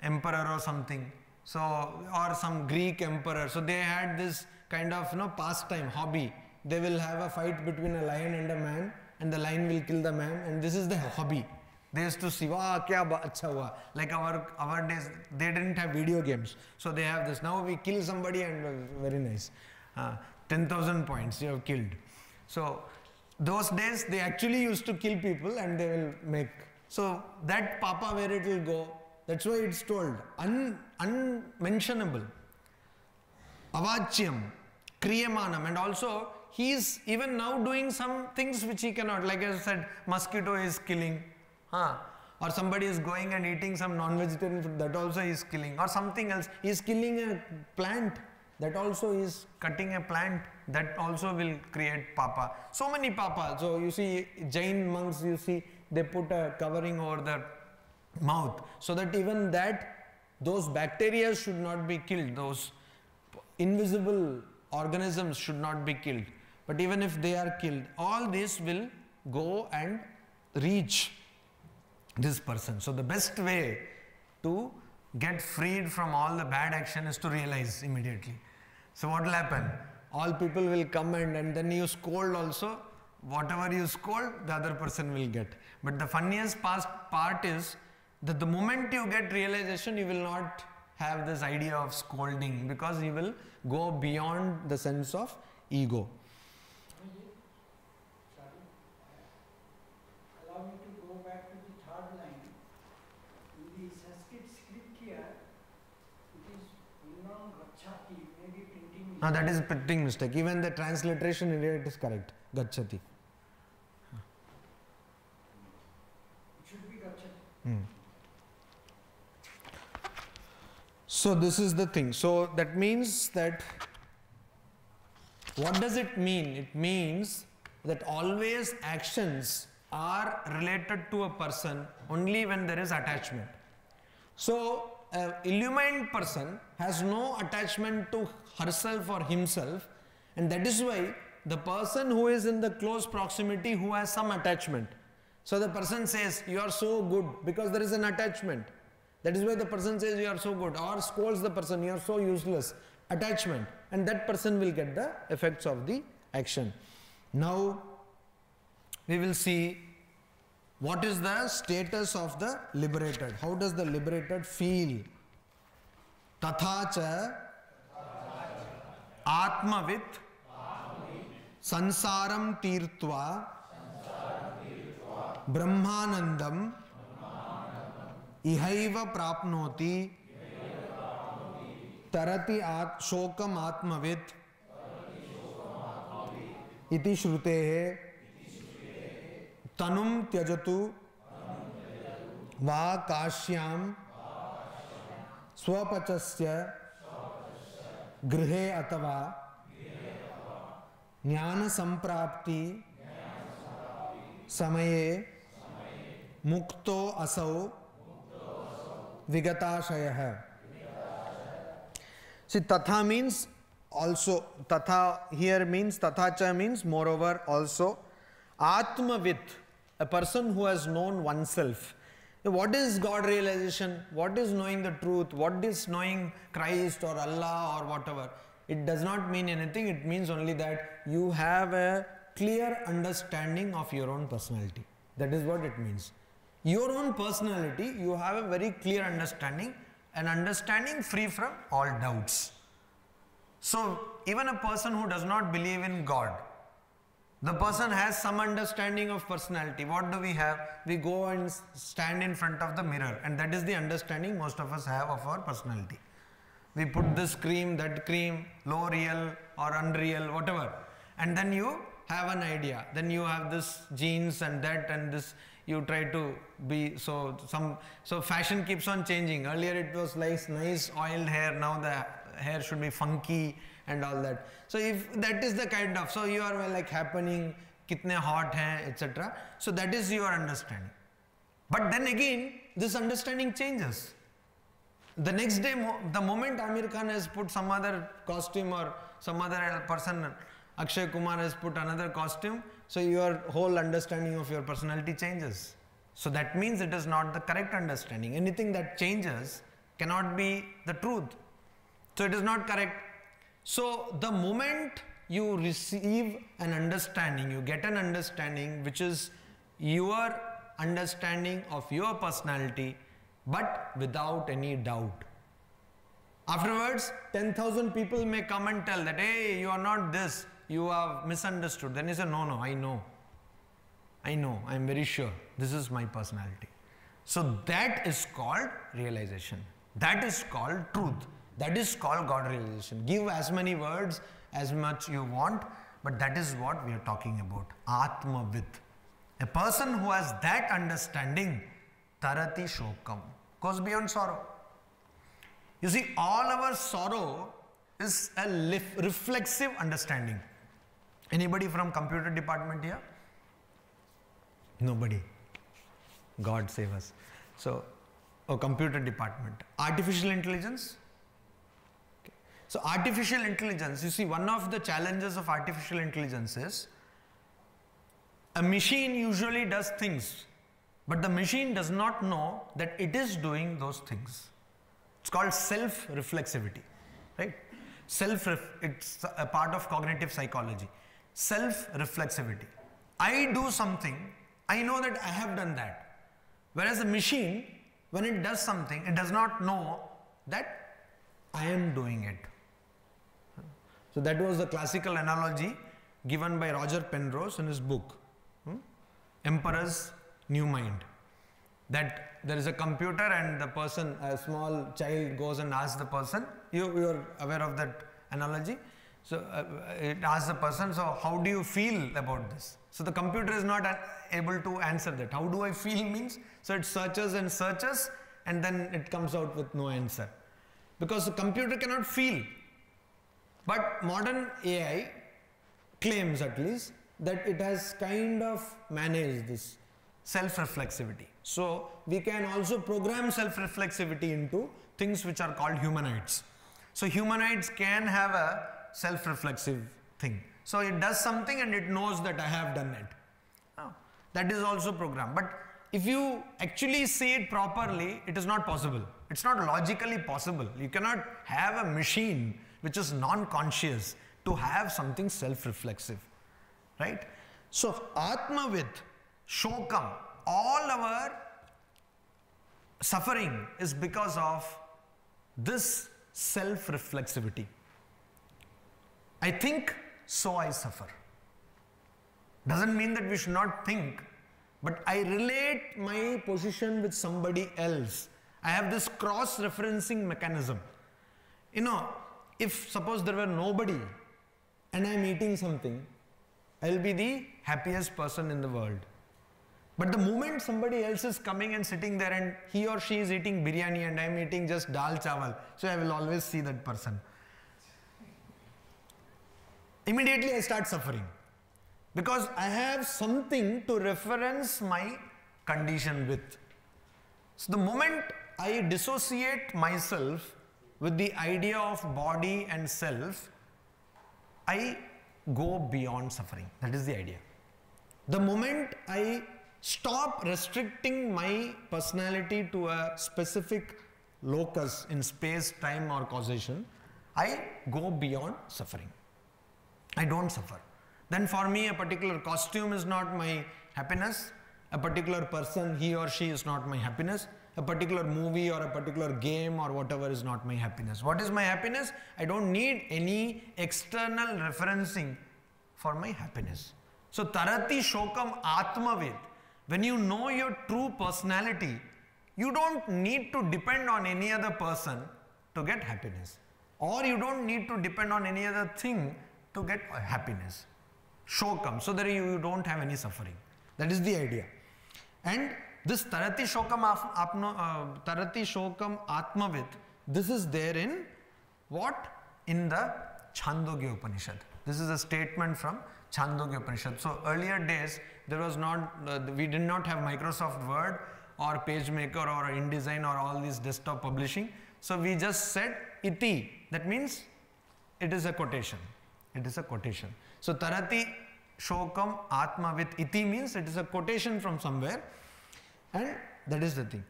emperor or something. So, or some Greek emperor. So they had this kind of pastime, hobby. They will have a fight between a lion and a man, and the lion will kill the man, and this is the hobby. They used to see, wow, kya acha hua. Like our days, they didn't have video games. So they have this. Now we kill somebody and very nice. 10,000 points you have killed. So those days they actually used to kill people and they will make. So that papa where it will go, that's why it's told, unmentionable. Avachyam, kriyamanam, and also he is even now doing some things which he cannot. Like I said, mosquito is killing. Or somebody is going and eating some non-vegetarian food, that also is killing. Or something else, he is killing a plant, that also is cutting a plant, that also will create papa. So many papas. So you see Jain monks, you see they put a covering over their mouth so that even those bacteria should not be killed, those invisible organisms should not be killed. But even if they are killed, all this will go and reach this person. So the best way to get freed from all the bad action is to realize immediately. So what will happen? All people will come and then you scold also. Whatever you scold, the other person will get. But the funniest part is that the moment you get realization, you will not have this idea of scolding because you will go beyond the sense of ego. Allow me to go back to the third line. In the Sanskrit script here, it is Unam Gachati, maybe printing mistake. No, that is printing mistake. Even the transliteration in it is correct. Gachati. It should be Gachati. So this is the thing. So that means that, what does it mean? It means that always actions are related to a person only when there is attachment. So an illumined person has no attachment to herself or himself, and that is why the person who is in the close proximity who has some attachment. So the person says, you are so good, because there is an attachment. That is why the person says you are so good, or scolds the person, you are so useless. Attachment, and that person will get the effects of the action. Now, we will see what is the status of the liberated. How does the liberated feel? Tatha cha Atmavit Sansaram Tirtva Brahmanandam Ihaiva Prapnoti Tarati Shokam Atmavit Iti Shrutehe Tanum Tyajatu Va Kashyam Swapachasya Grihe Atava Jnana Samprapti Samaye Mukto Asau Vigatashayah. See, Tatha means also, Tatha here means, Tathacha means moreover also. Atmavit, a person who has known oneself. What is God realization? What is knowing the truth? What is knowing Christ or Allah or whatever? It does not mean anything. It means only that you have a clear understanding of your own personality. That is what it means. Your own personality, you have a very clear understanding, an understanding free from all doubts. So, even a person who does not believe in God, the person has some understanding of personality. What do we have? We go and stand in front of the mirror, and that is the understanding most of us have of our personality. We put this cream, that cream, low real or unreal, whatever, and then you have an idea. Then you have this jeans and that and this. You try to be so fashion keeps on changing. Earlier it was like nice oiled hair. Now the hair should be funky and all that. So if that is the kind of, so you are like happening, kitne hot hai, etc. So that is your understanding. But then again, this understanding changes. The next day, the moment Amir Khan has put some other costume or some other person, Akshay Kumar has put another costume, so your whole understanding of your personality changes. So that means it is not the correct understanding. Anything that changes cannot be the truth. So it is not correct. So the moment you receive an understanding, you get an understanding which is your understanding of your personality, but without any doubt. Afterwards, 10,000 people may come and tell that, hey, you are not this, you have misunderstood. Then you say, no, I know, I am very sure, this is my personality. So that is called realization. That is called truth. That is called God realization. Give as many words as much you want, but that is what we are talking about. Atmavit. A person who has that understanding, tarati shokam, goes beyond sorrow. You see, all our sorrow is a reflexive understanding. Anybody from computer department here? Nobody. God save us. So, computer department. Artificial intelligence? Okay. So, artificial intelligence, you see, one of the challenges of artificial intelligence is a machine usually does things, but the machine does not know that it is doing those things. It's called self-reflexivity, right? It's a part of cognitive psychology. Self-reflexivity. I do something, I know that I have done that. Whereas a machine, when it does something, it does not know that I am doing it. So that was the classical analogy given by Roger Penrose in his book, Emperor's New Mind. That there is a computer and the person, a small child goes and asks the person, you are aware of that analogy? So it asks the person, so how do you feel about this? So the computer is not able to answer that. How do I feel means? So it searches and then it comes out with no answer. Because the computer cannot feel. But modern AI claims at least that it has kind of managed this self-reflexivity. So we can also program self-reflexivity into things which are called humanoids. So humanoids can have a self-reflexive thing. So it does something and it knows that I have done it. That is also programmed. But if you actually see it properly, it is not possible. It's not logically possible. You cannot have a machine which is non-conscious to have something self-reflexive, right? So Atmavid, Shokam, all our suffering is because of this self-reflexivity. I think, so I suffer. Doesn't mean that we should not think, but I relate my position with somebody else. I have this cross-referencing mechanism. You know, if suppose there were nobody and I'm eating something, I'll be the happiest person in the world. But the moment somebody else is coming and sitting there and he or she is eating biryani and I'm eating just dal chawal, so I will always see that person. Immediately I start suffering because I have something to reference my condition with. So the moment I dissociate myself with the idea of body and self, I go beyond suffering. That is the idea. The moment I stop restricting my personality to a specific locus in space, time or causation, I go beyond suffering. I don't suffer. Then for me a particular costume is not my happiness, a particular person, he or she is not my happiness, a particular movie or a particular game or whatever is not my happiness. What is my happiness? I don't need any external referencing for my happiness. So Tarati Shokam Atmavid. When you know your true personality, you don't need to depend on any other person to get happiness. Or you don't need to depend on any other thing to get happiness. Shokam, so that you don't have any suffering. That is the idea. And this Tarati Shokam Atmavid, this is there in what? In the Chandogya Upanishad. This is a statement from Chandogya Upanishad. So earlier days, there was not, we did not have Microsoft Word or PageMaker or InDesign or all these desktop publishing. So we just said iti. That means it is a quotation. It is a quotation. So Tarati Shokam Atmavit iti means it is a quotation from somewhere, and that is the thing.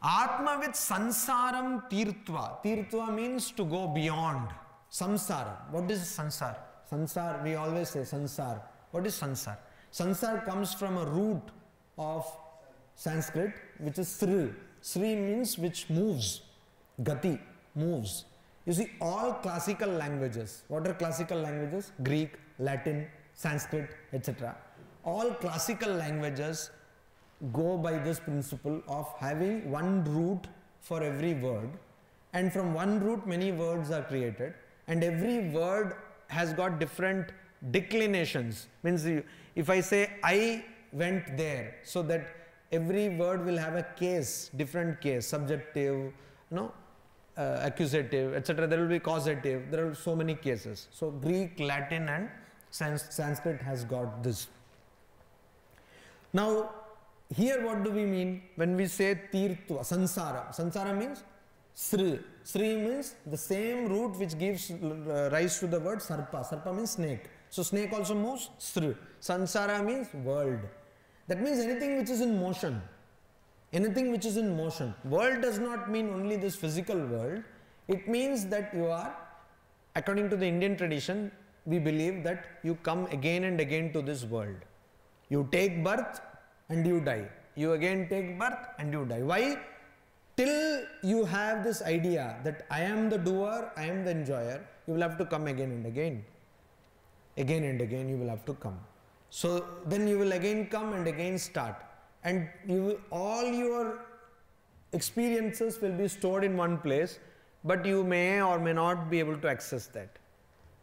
Atmavit Sansaram Tirtva. Tirtva means to go beyond. Samsara. What is sansar? Sansar, we always say sansar. What is sansar? Sansar comes from a root of Sanskrit which is sri. Sri means which moves. Gati, moves. You see, all classical languages, what are classical languages? Greek, Latin, Sanskrit, etc. All classical languages go by this principle of having one root for every word, and from one root many words are created, and every word has got different declinations. Means if I say I went there, so that every word will have a case, different case, subjective, accusative, etc. There will be causative. There are so many cases. So Greek, Latin and Sanskrit has got this. Now here what do we mean when we say tirtva, sansara? Sansara means sri. Sri means the same root which gives rise to the word sarpa. Sarpa means snake. So snake also moves, sri. Sansara means world. That means anything which is in motion. Anything which is in motion. World does not mean only this physical world. It means that you are, according to the Indian tradition, we believe that you come again and again to this world. You take birth and you die. You again take birth and you die. Why? Till you have this idea that I am the doer, I am the enjoyer, you will have to come again and again. Again and again you will have to come. So then you will again come and again start. And all your experiences will be stored in one place, but you may or may not be able to access that.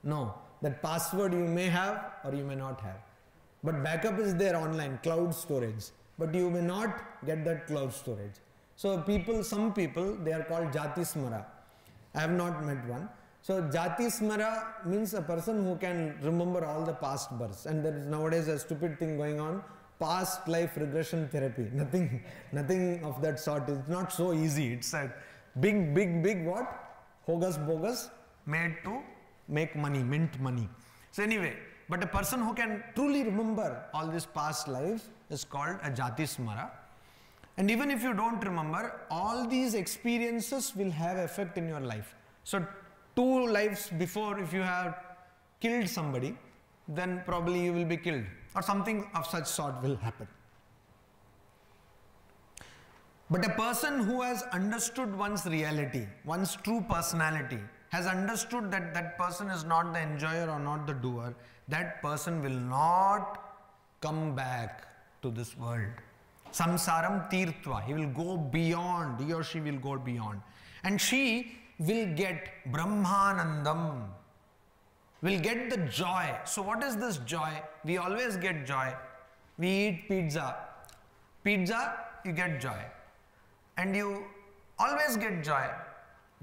No, that password you may have or you may not have. But backup is there online, cloud storage. But you may not get that cloud storage. So some people, they are called Jati Smara. I have not met one. So Jati Smara means a person who can remember all the past births. And there is nowadays a stupid thing going on. Past life regression therapy. Nothing of that sort. It's not so easy. It's a big what? Hocus pocus made to make money, mint money. So anyway, but a person who can truly remember all these past lives is called a Jati Smara. And even if you don't remember, all these experiences will have effect in your life. So 2 lives before, if you have killed somebody, then probably you will be killed. or something of such sort will happen. But a person who has understood one's reality, one's true personality, has understood that that person is not the enjoyer or not the doer, that person will not come back to this world. Samsaram tirtva. He will go beyond, he or she will go beyond. And she will get Brahmanandam, will get the joy. So what is this joy? We always get joy. We eat pizza. Pizza, you get joy. And you always get joy.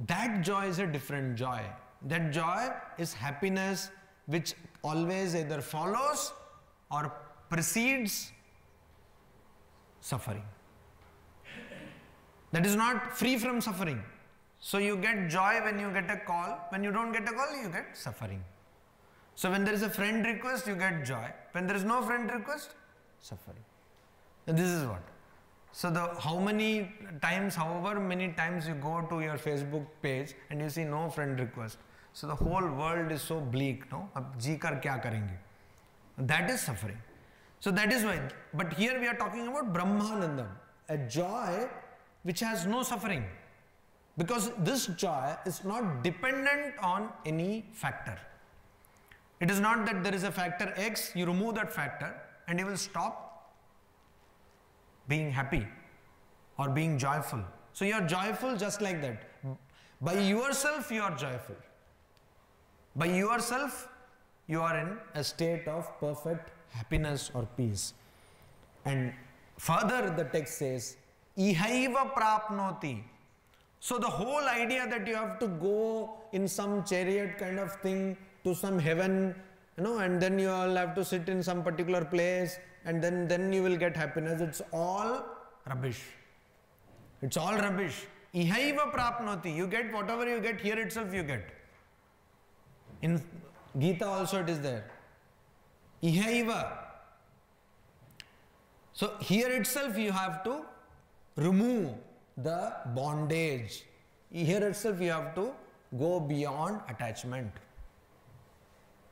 That joy is a different joy. That joy is happiness which always either follows or precedes suffering. That is not free from suffering. So you get joy when you get a call. When you don't get a call, you get suffering. So when there is a friend request, you get joy. When there is no friend request, suffering. And this is what. So however many times you go to your Facebook page and you see no friend request. So the whole world is so bleak, no? Ab ji kar kya karenge? That is suffering. So that is why. But here we are talking about Brahmanandam, a joy which has no suffering. Because this joy is not dependent on any factor. It is not that there is a factor X, you remove that factor and you will stop being happy or being joyful. So you are joyful just like that. By yourself you are joyful. By yourself you are in a state of perfect happiness or peace. And further the text says, Ihaiva prapnoti. So the whole idea that you have to go in some chariot kind of thing to some heaven, and then you all have to sit in some particular place and then you will get happiness. It's all rubbish. It's all rubbish. Ihaiva prapnoti. You get whatever you get here itself you get. In Gita also it is there. Ihaiva. So here itself you have to remove the bondage. Here itself you have to go beyond attachment.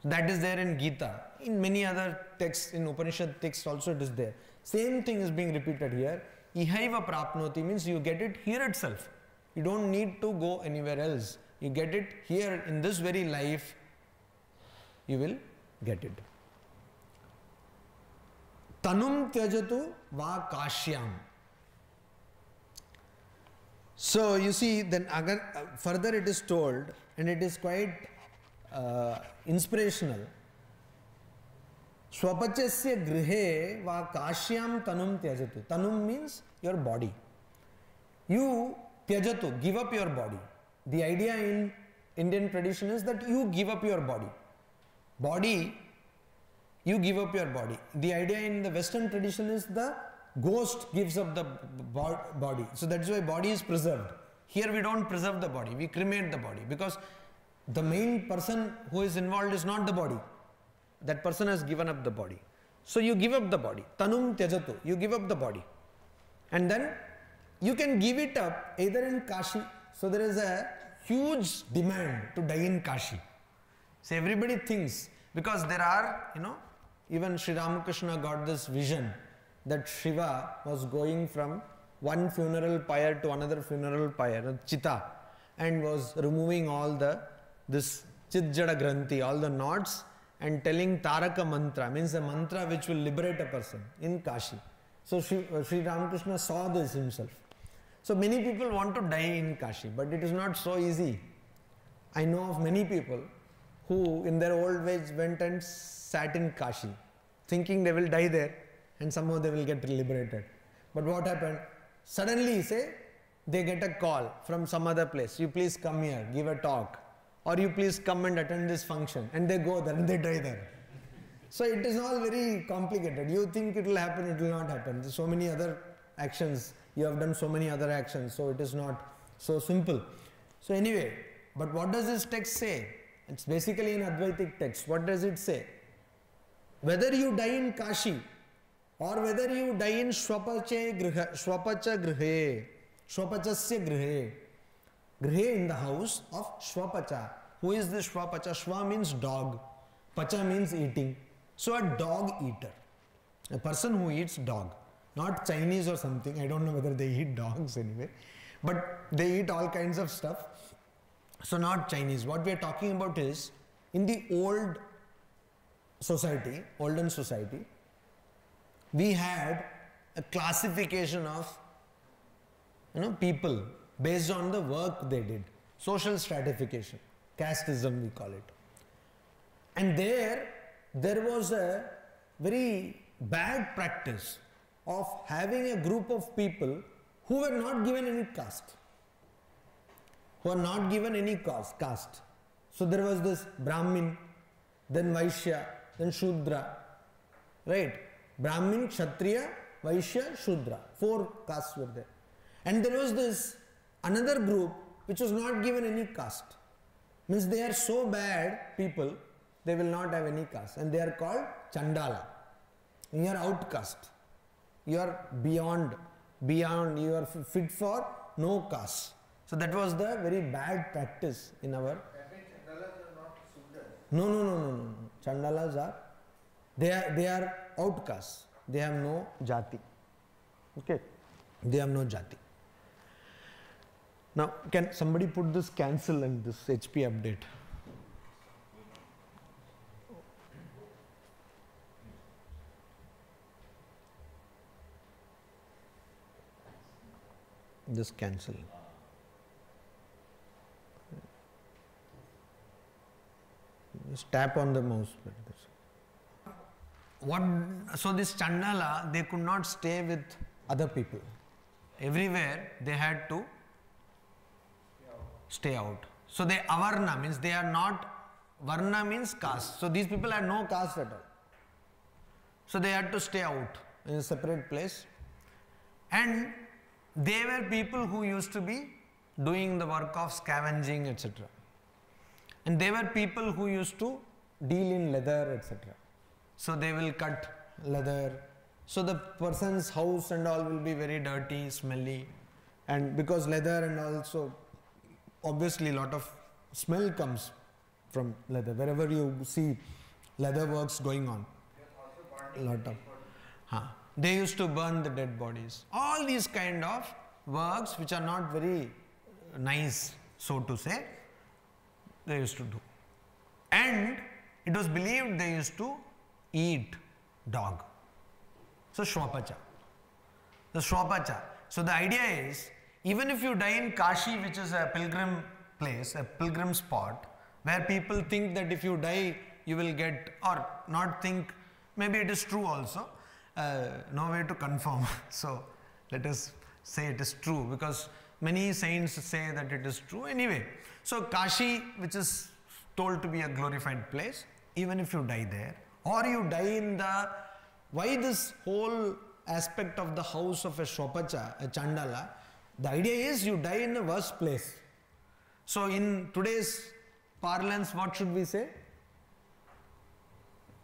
That is there in Gita. In many other texts, in Upanishad texts also it is there. Same thing is being repeated here. Ihaiva prapnoti means you get it here itself. You don't need to go anywhere else. You get it here in this very life, you will get it. Tanum tyajatu va kashyam. So you see, then further it is told, and it is quite inspirational. Swapachasya grihe va kashyam tanum tyajatu. Tanum means your body. You tyajatu, give up your body. The idea in Indian tradition is that you give up your body. Body, you give up your body. The idea in the Western tradition is the ghost gives up the body. So that's why body is preserved. Here we don't preserve the body, we cremate the body, because the main person who is involved is not the body. That person has given up the body. So you give up the body. Tanum tyajatu. You give up the body. And then you can give it up either in Kashi. So there is a huge demand to die in Kashi. So everybody thinks, because there are, even Sri Ramakrishna got this vision that Shiva was going from one funeral pyre to another funeral pyre, Chitta, and was removing all this Chitjada Granthi, all the knots, and telling Taraka mantra, means a mantra which will liberate a person in Kashi. So Sri Ramakrishna saw this himself. So many people want to die in Kashi, but it is not so easy. I know of many people who in their old age went and sat in Kashi, thinking they will die there and somehow they will get liberated. But what happened? Suddenly, say, they get a call from some other place. You please come here, give a talk. Or you please come and attend this function. And they go there and they die there. So it is all very complicated. You think it will happen, it will not happen. There's so many other actions. You have done so many other actions. So it is not so simple. So anyway, but what does this text say? It's basically an Advaitic text. What does it say? Whether you die in Kashi or whether you die in Shwapacha Grihe, Shwapachasya Grihe, Grihe in the house of Shwapacha. Who is this Shwapacha? Shwa means dog, Pacha means eating. So a dog eater. A person who eats dog, not Chinese or something, I don't know whether they eat dogs anyway, but they eat all kinds of stuff. So not Chinese. What we are talking about is, in the old society, olden society, we had a classification of people based on the work they did. Social stratification, casteism we call it. And there was a very bad practice of having a group of people who were not given any caste. Who are not given any caste. So there was this Brahmin, then Vaishya, then Shudra. Right? Brahmin, Kshatriya, Vaishya, Shudra. 4 castes were there. And there was this another group which was not given any caste. Means they are so bad people, they will not have any caste. And they are called Chandala. You are outcast. You are beyond, you are fit for no caste. So that was the very bad practice in our... Chandalas are not Sudras. No. Chandalas are, they are outcasts. They have no jati. Okay? They have no jati. Now, can somebody put this cancel and this HP update? This cancel. Just tap on the mouse. So this Chandala, they could not stay with other people. Everywhere they had to stay out. So they avarna means they are not, varna means caste. So these people had no caste at all. So they had to stay out in a separate place. And they were people who used to be doing the work of scavenging, etc. And they were people who used to deal in leather, etc. So they will cut leather. So the person's house and all will be very dirty, smelly. And because leather and also, obviously, a lot of smell comes from leather. Wherever you see leather works going on, a lot of. They used to burn the dead bodies. All these kind of works which are not very nice, so to say, they used to do. And it was believed they used to eat dog. So Shwapacha. So the idea is, even if you die in Kashi, which is a pilgrim place, a pilgrim spot, where people think that if you die, you will get, or not think, maybe it is true also, no way to confirm. So let us say it is true, because many saints say that it is true. Anyway, so Kashi, which is told to be a glorified place, even if you die there, or you die in the, why this whole aspect of the house of a Shwapacha, a Chandala, the idea is you die in the worst place. So in today's parlance, what should we say?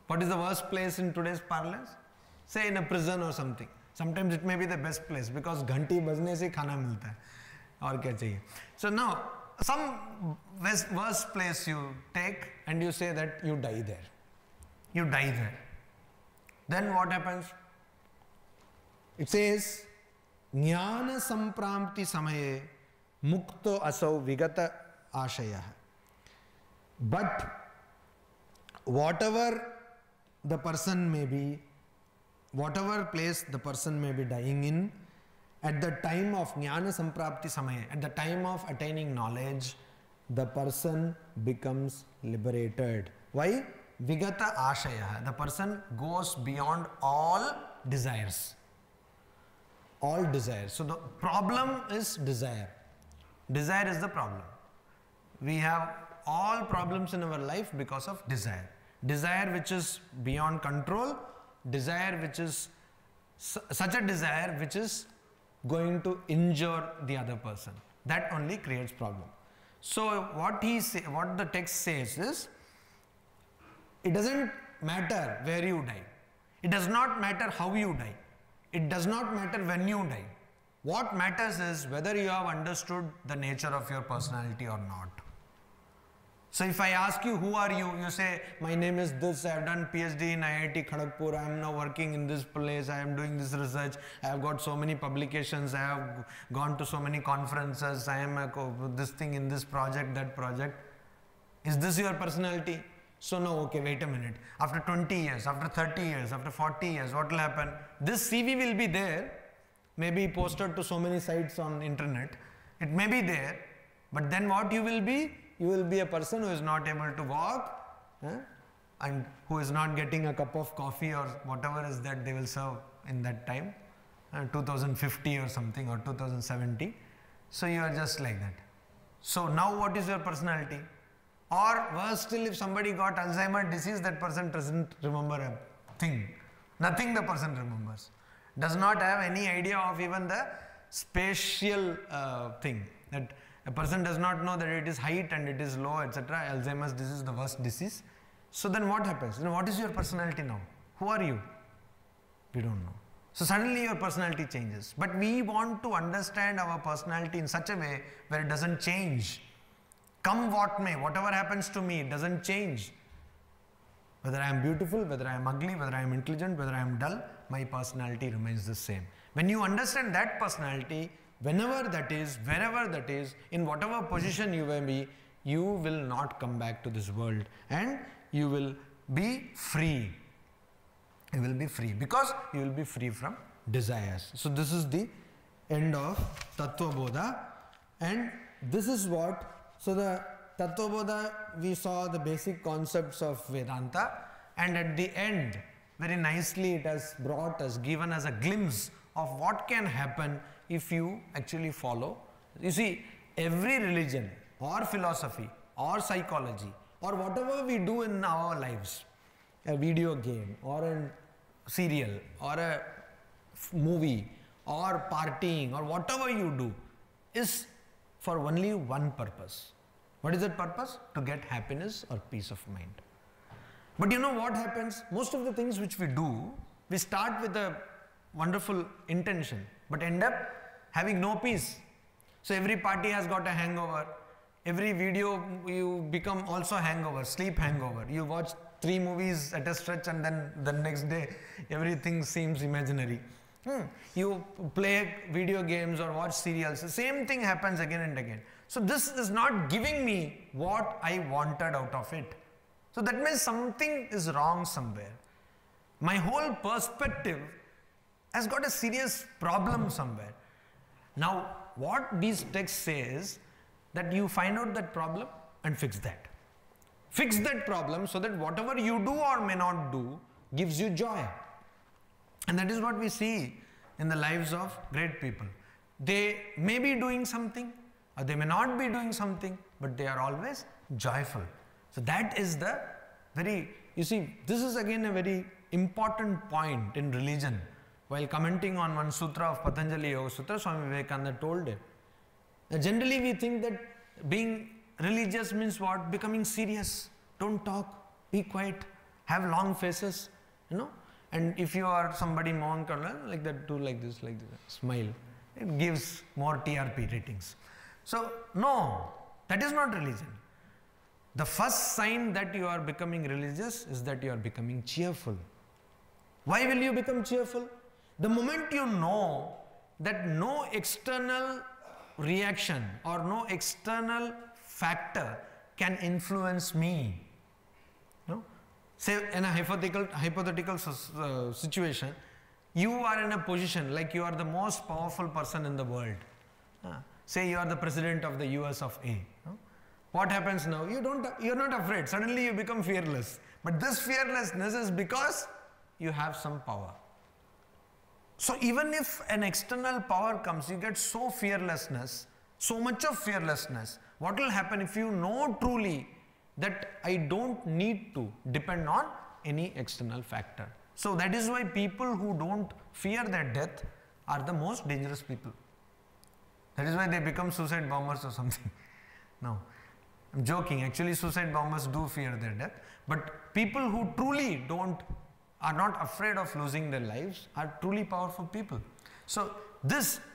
What is the worst place in today's parlance? Say in a prison or something. Sometimes it may be the best place because ghanti bajne se khana milta hai. Aur kya chahiye? So now, some worst place you take and you say that you die there. You die there. Then what happens? It says, Jnana sampramti samaye mukto asau vigata ashaya. But whatever the person may be, whatever place the person may be dying in, at the time of Jnana Samprapti Samaya, at the time of attaining knowledge, the person becomes liberated. Why? Vigata Ashaya. The person goes beyond all desires. All desires. So the problem is desire. Desire is the problem. We have all problems in our life because of desire. Desire which is beyond control, desire which is such a desire which is going to injure the other person. That only creates problem. So what the text says is, it doesn't matter where you die. It does not matter how you die. It does not matter when you die. What matters is whether you have understood the nature of your personality or not. So if I ask you, who are you? You say, my name is this, I have done PhD in IIT Kharagpur, I am now working in this place, I am doing this research, I have got so many publications, I have gone to so many conferences, I am this thing in this project, that project. Is this your personality? So no, okay, wait a minute. After 20 years, after 30 years, after 40 years, what will happen? This CV will be there, maybe posted to so many sites on internet. It may be there, but then what you will be? You will be a person who is not able to walk and who is not getting a cup of coffee or whatever is that they will serve in that time, 2050 or something, or 2070. So you are just like that. So now what is your personality? Or worse still, if somebody got Alzheimer's disease, that person doesn't remember a thing. Nothing the person remembers. Does not have any idea of even the spatial thing. That a person does not know that it is height and it is low, etc. Alzheimer's disease is the worst disease. So then what happens? Then what is your personality now? Who are you? We don't know. So suddenly your personality changes. But we want to understand our personality in such a way where it doesn't change. Come what may, whatever happens to me, it doesn't change. Whether I am beautiful, whether I am ugly, whether I am intelligent, whether I am dull, my personality remains the same. When you understand that personality, whenever that is, wherever that is, in whatever position you may be, you will not come back to this world and you will be free. You will be free because you will be free from desires. So this is the end of Tattvabodha, and this is what, so the Tattwabodha, we saw the basic concepts of Vedanta, and at the end, very nicely it has brought us, given us a glimpse of what can happen if you actually follow. You see, every religion or philosophy or psychology or whatever we do in our lives, a video game or a serial or a movie or partying or whatever you do, is for only one purpose. What is that purpose? To get happiness or peace of mind. But you know what happens? Most of the things which we do, we start with a wonderful intention, but end up having no peace. So every party has got a hangover. Every video you become also hangover, sleep hangover. You watch 3 movies at a stretch and then the next day everything seems imaginary. You play video games or watch serials. The same thing happens again and again. So this is not giving me what I wanted out of it. So that means something is wrong somewhere. My whole perspective has got a serious problem somewhere. Now, what these texts say is that you find out that problem and fix that. Fix that problem so that whatever you do or may not do gives you joy. And that is what we see in the lives of great people. They may be doing something or they may not be doing something, but they are always joyful. So that is the very, you see, this is again a very important point in religion. While commenting on one sutra of Patanjali Yoga Sutra, Swami Vivekananda told it. Now generally we think that being religious means what? Becoming serious. Don't talk, be quiet, have long faces, you know. And if you are somebody monk or like that, do like this, smile. It gives more TRP ratings. So no, that is not religion. The first sign that you are becoming religious is that you are becoming cheerful. Why will you become cheerful? The moment you know that no external reaction or no external factor can influence me. No? Say in a hypothetical situation, you are in a position like you are the most powerful person in the world. Say you are the president of the US of A. No? What happens now? You're not afraid. Suddenly you become fearless. But this fearlessness is because you have some power. So even if an external power comes, you get so much of fearlessness. What will happen if you know truly that I don't need to depend on any external factor? So that is why people who don't fear their death are the most dangerous people. That is why they become suicide bombers or something. No, I'm joking. Actually, suicide bombers do fear their death. But people who truly are not afraid of losing their lives are truly powerful people. So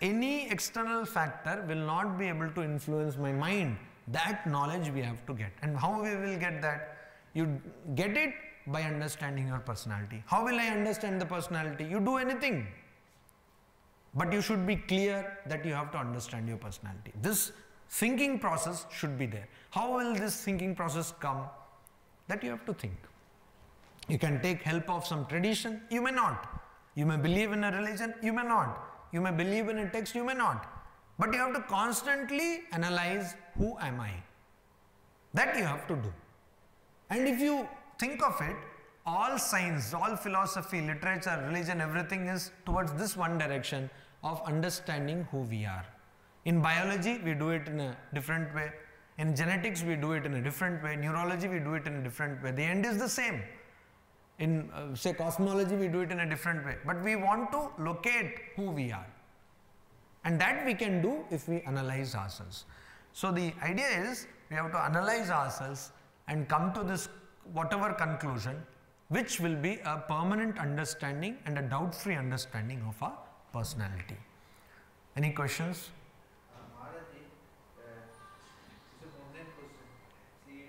any external factor will not be able to influence my mind That knowledge we have to get. And how we will get that? You get it by understanding your personality. How will I understand the personality? You do anything. But you should be clear that you have to understand your personality. This thinking process should be there. How will this thinking process come? That you have to think. You can take help of some tradition, you may not. You may believe in a religion, you may not. You may believe in a text, you may not. But you have to constantly analyze, who am I? That you have to do. And if you think of it, all science, all philosophy, literature, religion, everything is towards this one direction of understanding who we are. In biology, we do it in a different way. In genetics, we do it in a different way. Neurology, we do it in a different way. The end is the same. In, say, cosmology, we do it in a different way. But we want to locate who we are. And that we can do if we analyze ourselves. So the idea is, we have to analyze ourselves and come to this whatever conclusion, which will be a permanent understanding and a doubt-free understanding of our personality. Any questions? Maharaji, it's a mundane question. See,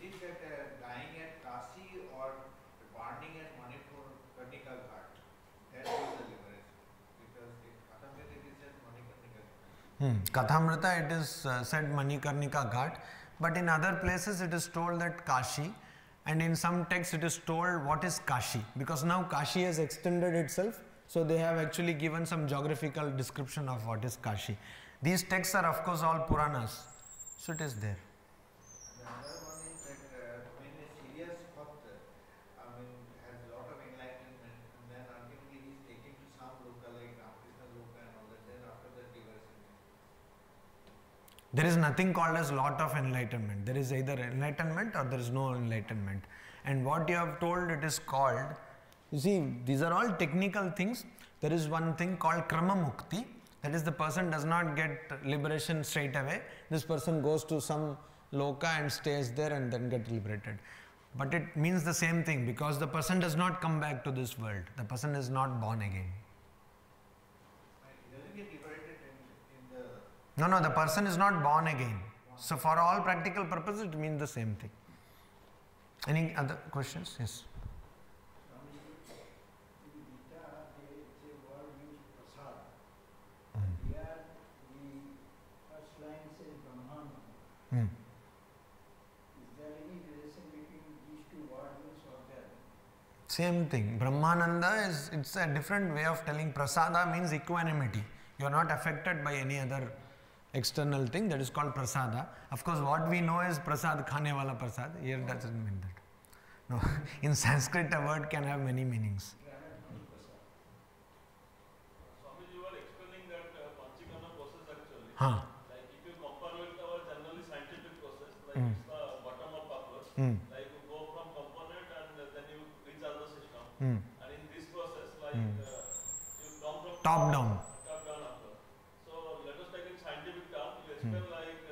it is that dying at Kashi or burning at Manipur Karnika Ghat, that is the liberation. Because in Kathamrita it is said Manikarnika Ghat. Kathamrita it is said Manikarnika Ghat, but in other places it is told that Kashi, and in some texts it is told what is Kashi, because now Kashi has extended itself, so they have actually given some geographical description of what is Kashi. These texts are of course all Puranas, so it is there. The other one is that when a serious bhakta, has a lot of enlightenment, and then ultimately he is taken to some loka like Ramakrishna loka and all that, then after that diversion. There is nothing called as lot of enlightenment. There is either enlightenment or there is no enlightenment. And what you have told, it is called, you see, these are all technical things. There is one thing called Krama Mukti. That is, the person does not get liberation straight away. This person goes to some loka and stays there and then get liberated. But it means the same thing, because the person does not come back to this world. The person is not born again. He doesn't get liberated in the... No, the person is not born again. So for all practical purposes, it means the same thing. Any other questions? Yes. Swami, in Gita, they word means prasad. Here, the first line says Brahman. Is there any relation between these two words or there? Same thing. Brahmananda is, it's a different way of telling. Prasada means equanimity. You are not affected by any other external thing. That is called prasada. Of course, what we know is prasad, khane wala prasad. Here doesn't mean that. No. In Sanskrit, a word can have many meanings. Swami, you were explaining that Panchikana process actually. Huh. Like if you compare with our generally scientific process, like it's the bottom up approach. Like you go from component and then you recharge the system. And in this process, like you come from Top down. Top down approach. So let us take in scientific term, you explain like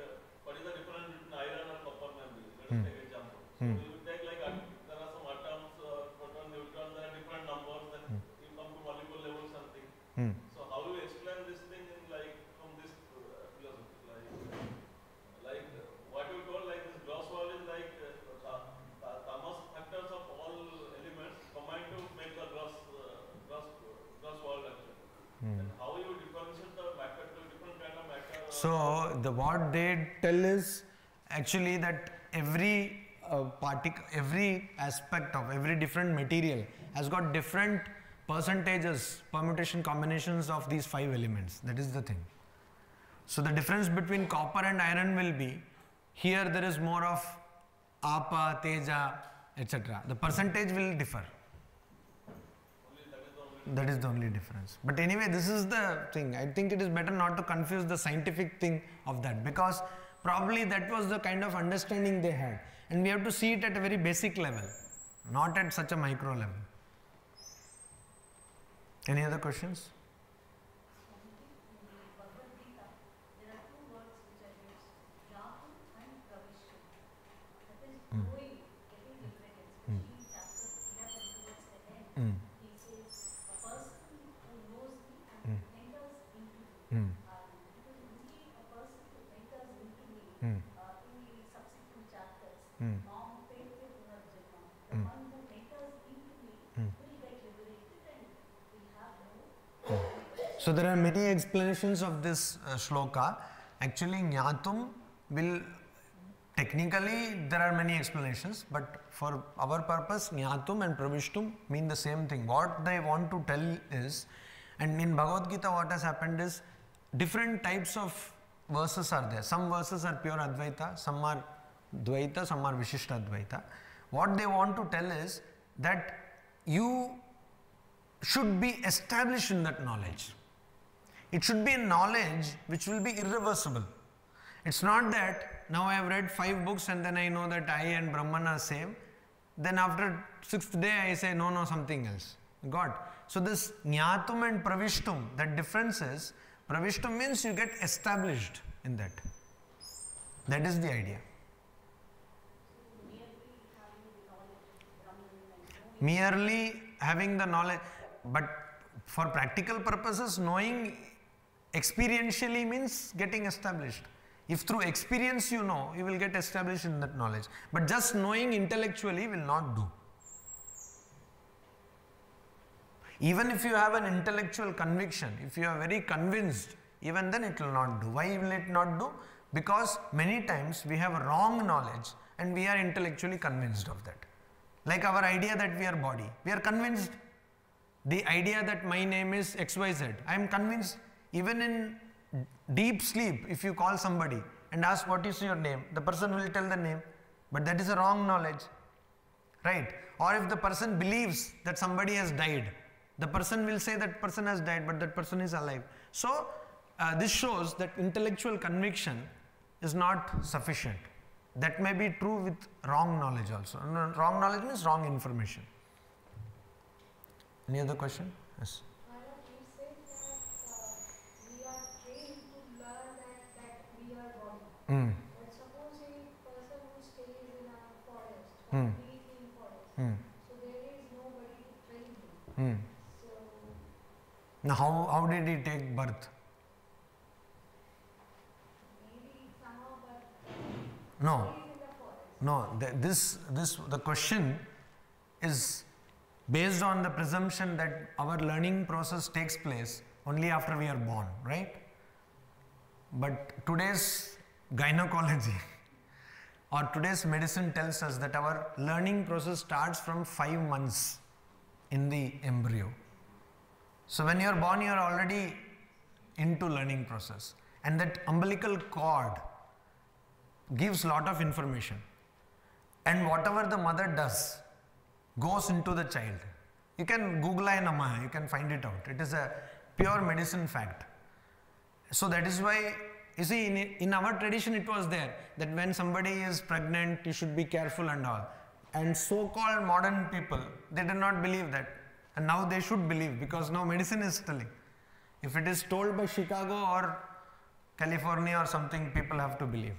what is the difference between iron and copper maybe. Let us take example. So you will take like there are some atoms, proton, neutron, there are different numbers, then you come to molecule level something. So how do you explain this thing in like from this philosophy? Like what you told, like this gross world is like tamas factors of all elements combined to make the gross world actually. And how you differentiate the matter to different kind of matter? So, what they tell is actually that every every aspect of every different material has got different percentages, permutation combinations of these 5 elements. That is the thing. So the difference between copper and iron will be, here there is more of apa, teja, etc. The percentage will differ. That is the only difference. But anyway, this is the thing. I think it is better not to confuse the scientific thing of that, because probably that was the kind of understanding they had. And we have to see it at a very basic level, not at such a micro level. Any other questions? So there are many explanations of this shloka. Actually, Jnatum will, technically there are many explanations, but for our purpose, Jnatum and Pravishtum mean the same thing. What they want to tell is, and in Bhagavad Gita what has happened is, different types of verses are there. Some verses are pure Advaita, some are Dvaita, some are Vishishta Advaita. What they want to tell is that you should be established in that knowledge. It should be a knowledge which will be irreversible. It's not that now I have read 5 books and then I know that I and Brahman are same. Then after 6th day I say no, something else. God. So this Jnatum and Pravishtum, that difference is, Pravishtum means you get established in that. That is the idea. Merely having the knowledge, but for practical purposes, knowing experientially means getting established. If through experience you know, you will get established in that knowledge. But just knowing intellectually will not do. Even if you have an intellectual conviction, if you are very convinced, even then it will not do. Why will it not do? Because many times we have wrong knowledge and we are intellectually convinced of that. Like our idea that we are body. We are convinced. The idea that my name is XYZ. I am convinced. Even in deep sleep, if you call somebody and ask what is your name, the person will tell the name. But that is a wrong knowledge. Right? Or if the person believes that somebody has died, the person will say that person has died, but that person is alive. So, this shows that intellectual conviction is not sufficient. That may be true with wrong knowledge also. Wrong knowledge means wrong information. Any other question? Yes. You said that we are trained to learn that we are body. But suppose a person who stays in a forest, completely in forest, so there is nobody to train him. So now how did he take birth? maybe somehow, but No. he is in the forest. No, the question is based on the presumption that our learning process takes place only after we are born, right? But today's gynecology or today's medicine tells us that our learning process starts from 5 months in the embryo. So when you are born, you are already into learning process, and that umbilical cord gives lot of information, and whatever the mother does goes into the child. You can Google Namah, you can find it out. It is a pure medicine fact. So that is why, you see, in our tradition it was there that when somebody is pregnant, you should be careful and all. And so-called modern people, they did not believe that. And now they should believe, because now medicine is telling. If it is told by Chicago or California or something, people have to believe.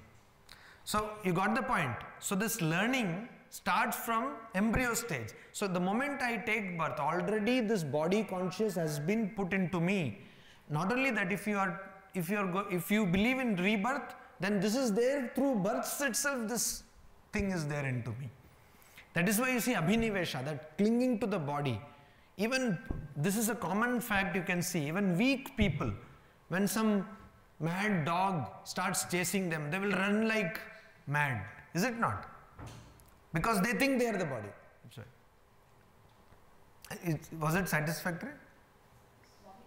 So you got the point. So this learning starts from embryo stage. So the moment I take birth, already this body conscious has been put into me. Not only that, if you believe in rebirth, then this is there through birth itself. This thing is there into me. That is why you see abhinivesha, that clinging to the body. Even this is a common fact you can see. Even weak people, when some mad dog starts chasing them, they will run like mad. Is it not? Because they think they are the body. That's right. Was it satisfactory? Swami,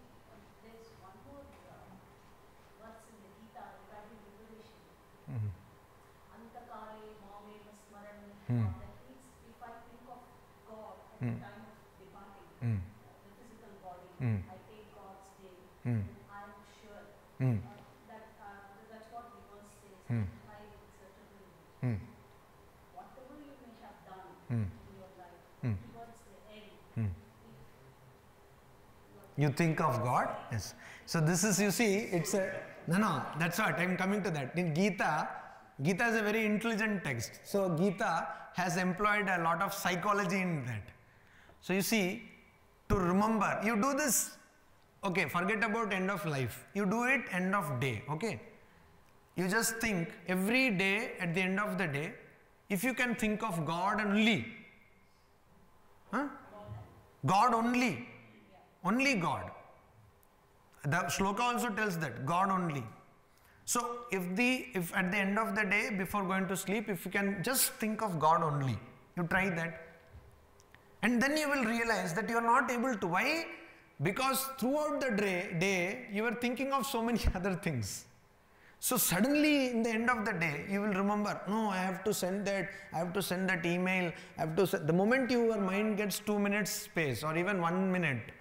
there is one more verse in the Gita regarding liberation. Antakale mame smaran. That means if I think of God at the time of departing the physical body, I take God's name, then I am sure that's what the verse says. I certainly whatever you may have done in your life, towards the end, You think of God? Yes. So this is, you see, it's a, no, that's what, I'm coming to that. In Gita is a very intelligent text. So Gita has employed a lot of psychology in that. So you see, to remember, you do this, okay, forget about end of life. You do it end of day, okay? You just think every day, at the end of the day, if you can think of God only, God only God. The shloka also tells that, God only. So if at the end of the day, before going to sleep, if you can just think of God only, you try that. And then you will realize that you are not able to. Why? Because throughout the day, you are thinking of so many other things. So suddenly in the end of the day, you will remember, no, I have to send that, I have to send that email, I have to the moment your mind gets 2 minutes space or even 1 minute,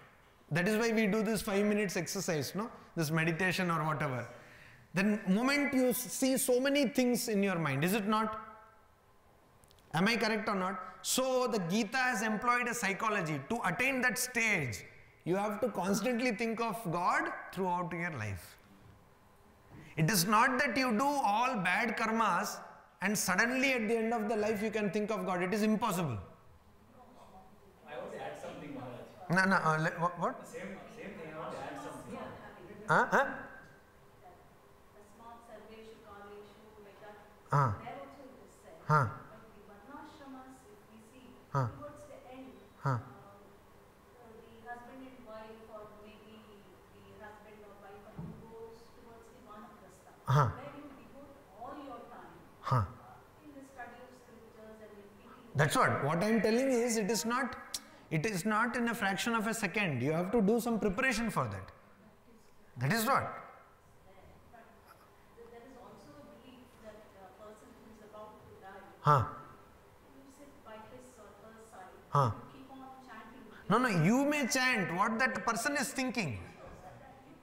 that is why we do this 5 minutes exercise, no? This meditation or whatever. Then moment you see so many things in your mind, is it not? Am I correct or not? So the Gita has employed a psychology. To attain that stage, you have to constantly think of God throughout your life. It is not that you do all bad karmas and suddenly at the end of the life you can think of God. It is impossible. I want to add something, Maharaj. No, what? Same thing, I want to add something. Huh? There also it is said. But the varnashramas, if we see, towards the end, the husband and wife, or maybe the husband or wife who goes towards the vanaprastha, where you devote all your time in the study of scriptures and in reading. That's what I am telling is, it is not in a fraction of a second. You have to do some preparation for that. That is what. There is also a belief that a person who is about to die, you sit by his or her side, you keep on chanting. No, you may chant what that person is thinking. You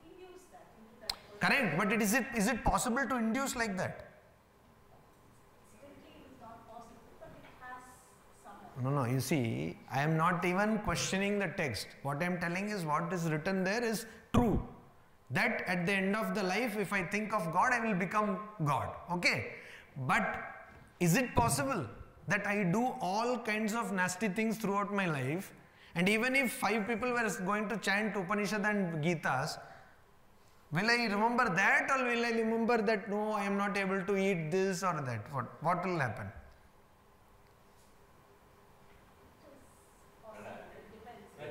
induce that into that person. Correct, but is it possible to induce like that? Strictly it is not possible, but it has some. No, you see, I am not even questioning the text. What I am telling is what is written there is true. That at the end of the life, if I think of God, I will become God. Okay? But is it possible that I do all kinds of nasty things throughout my life, and even if 5 people were going to chant Upanishad and Gitas, will I remember that, or will I remember that no, I am not able to eat this or that? What will happen?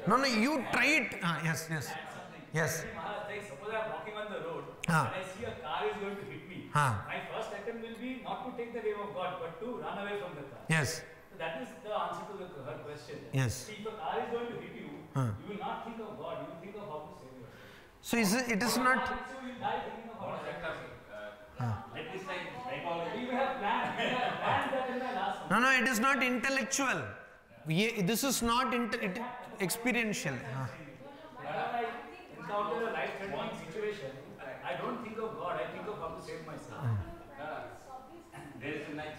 No, you try it. Yes. Suppose I am walking on the road and I see a car is going to hit me. My first attempt will be not to take the name of God, but to run away from the car. Yes. So that is the answer to her question. Yes. See, if a car is going to hit you, you will not think of God, you will think of how to save yourself. So it is not. So you will die thinking of how to save yourself. Let me say Bengali. We have planned that in my last one. No, it is not intellectual. This is not experiential. Whenever I encounter a life-threatening situation, I don't think of God, I think of how to save myself. There is a nice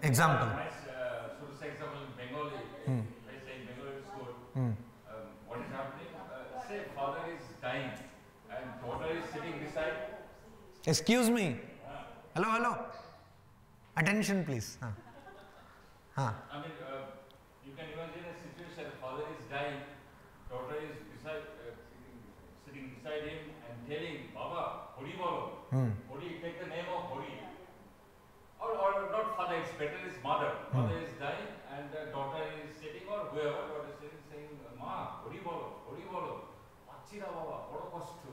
Example. so to say example in Bengali. Let's say in Bengali school, what is happening? Say father is dying and daughter is sitting beside. Excuse me. Hello. Attention, please. I mean, you can imagine a situation, father is dying, daughter is sitting beside him and telling, Baba, Hori bolo. Hori, take the name of Hori. Or not father, it's better his mother. Mother is dying and daughter is sitting, or whoever, daughter is sitting saying, Ma, Hori bolo, Hori bolo. Pachina Baba, Podo Kostu,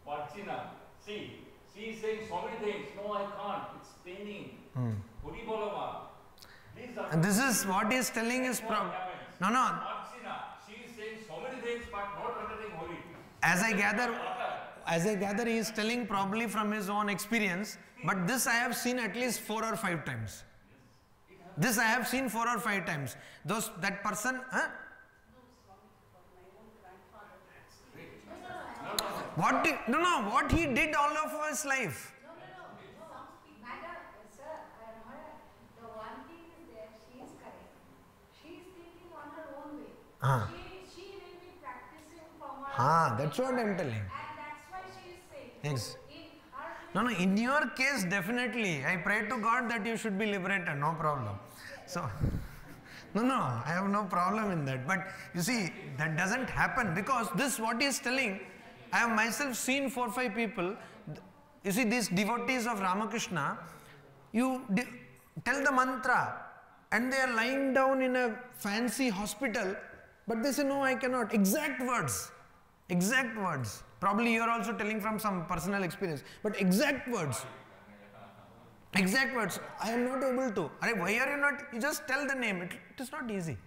Pachina. See, she is saying so many things. No, I can't. It's paining. Hori bolo, Ma. And this is what he is telling is No. She is saying so many things, but not uttering Hori. As I gather, he is telling probably from his own experience. But this I have seen at least 4 or 5 times. This I have seen 4 or 5 times. That person. What he did all of his life. She will be practicing from her That's what I am telling. and that's why she is saying. Yes. In her In your case, definitely. I pray to God that you should be liberated, no problem. So, I have no problem in that. But you see, that doesn't happen because this, what he is telling, I have myself seen 4 or 5 people. You see, these devotees of Ramakrishna, you tell the mantra and they are lying down in a fancy hospital, but they say, no, I cannot. Exact words. Exact words. Probably you are also telling from some personal experience, but exact words. Exact words. I am not able to. Arey, why are you not? You just tell the name. It is not easy.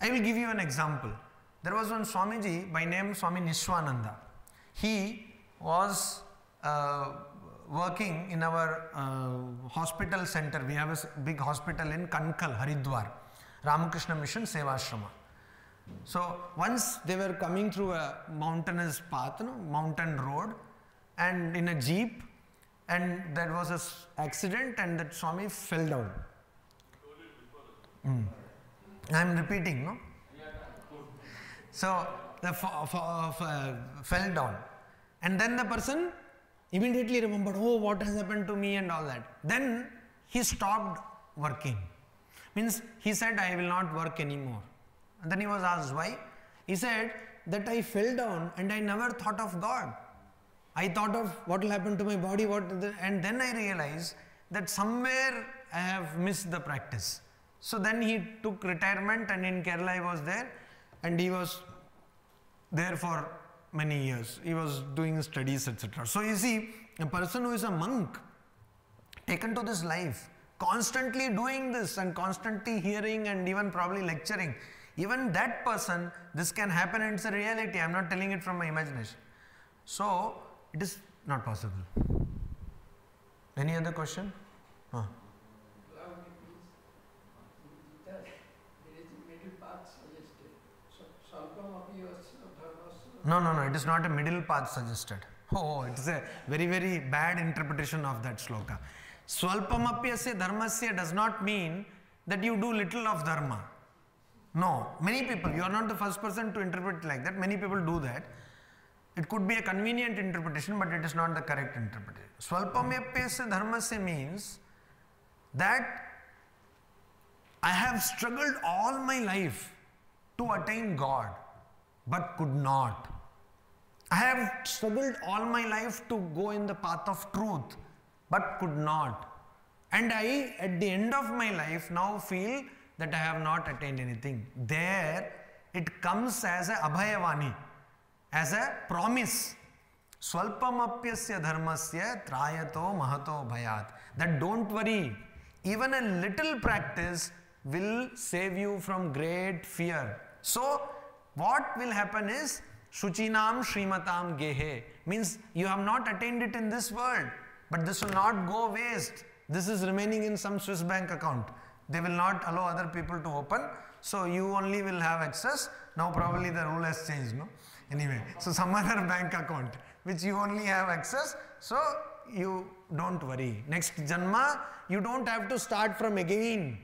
I will give you an example. There was one Swamiji by name Swami Nishwananda. He was working in our hospital center. We have a big hospital in Kankal, Haridwar, Ramakrishna Mission Seva Ashrama. So once they were coming through a mountainous path, mountain road, and in a jeep, and there was an accident, and that Swami fell down. I am repeating, no? So the fell down, and then the person immediately remembered, oh, what has happened to me and all that. Then he stopped working. Means he said, I will not work anymore. And then he was asked why. He said that I fell down and I never thought of God. I thought of what will happen to my body, and then I realized that somewhere I have missed the practice. So then he took retirement, and in Kerala he was there, and he was there for many years. He was doing studies, etc. So you see, a person who is a monk, taken to this life, constantly doing this and constantly hearing and even probably lecturing, even that person, this can happen and it's a reality. I am not telling it from my imagination. So it is not possible. Any other question? Huh. No, it is not a middle path suggested. Oh, it is a very, very bad interpretation of that shloka. Swalpamapyasya dharmasya does not mean that you do little of dharma. No, many people, you are not the first person to interpret like that. Many people do that. It could be a convenient interpretation, but it is not the correct interpretation. Swalpamapyasya dharmasya means that I have struggled all my life to attain God, but could not. I have struggled all my life to go in the path of truth, but could not. And I, at the end of my life, now feel that I have not attained anything. There, it comes as a abhayavani, as a promise. Swalpamapyasya dharmasya trayato mahato bhayat. That don't worry, even a little practice will save you from great fear. So, what will happen is, Shuchinam Srimatam Gehe, means you have not attained it in this world, but this will not go waste. This is remaining in some Swiss bank account. They will not allow other people to open, so you only will have access. Now probably the rule has changed, no? Anyway, so some other bank account which you only have access, so you don't worry. Next Janma, you don't have to start from again.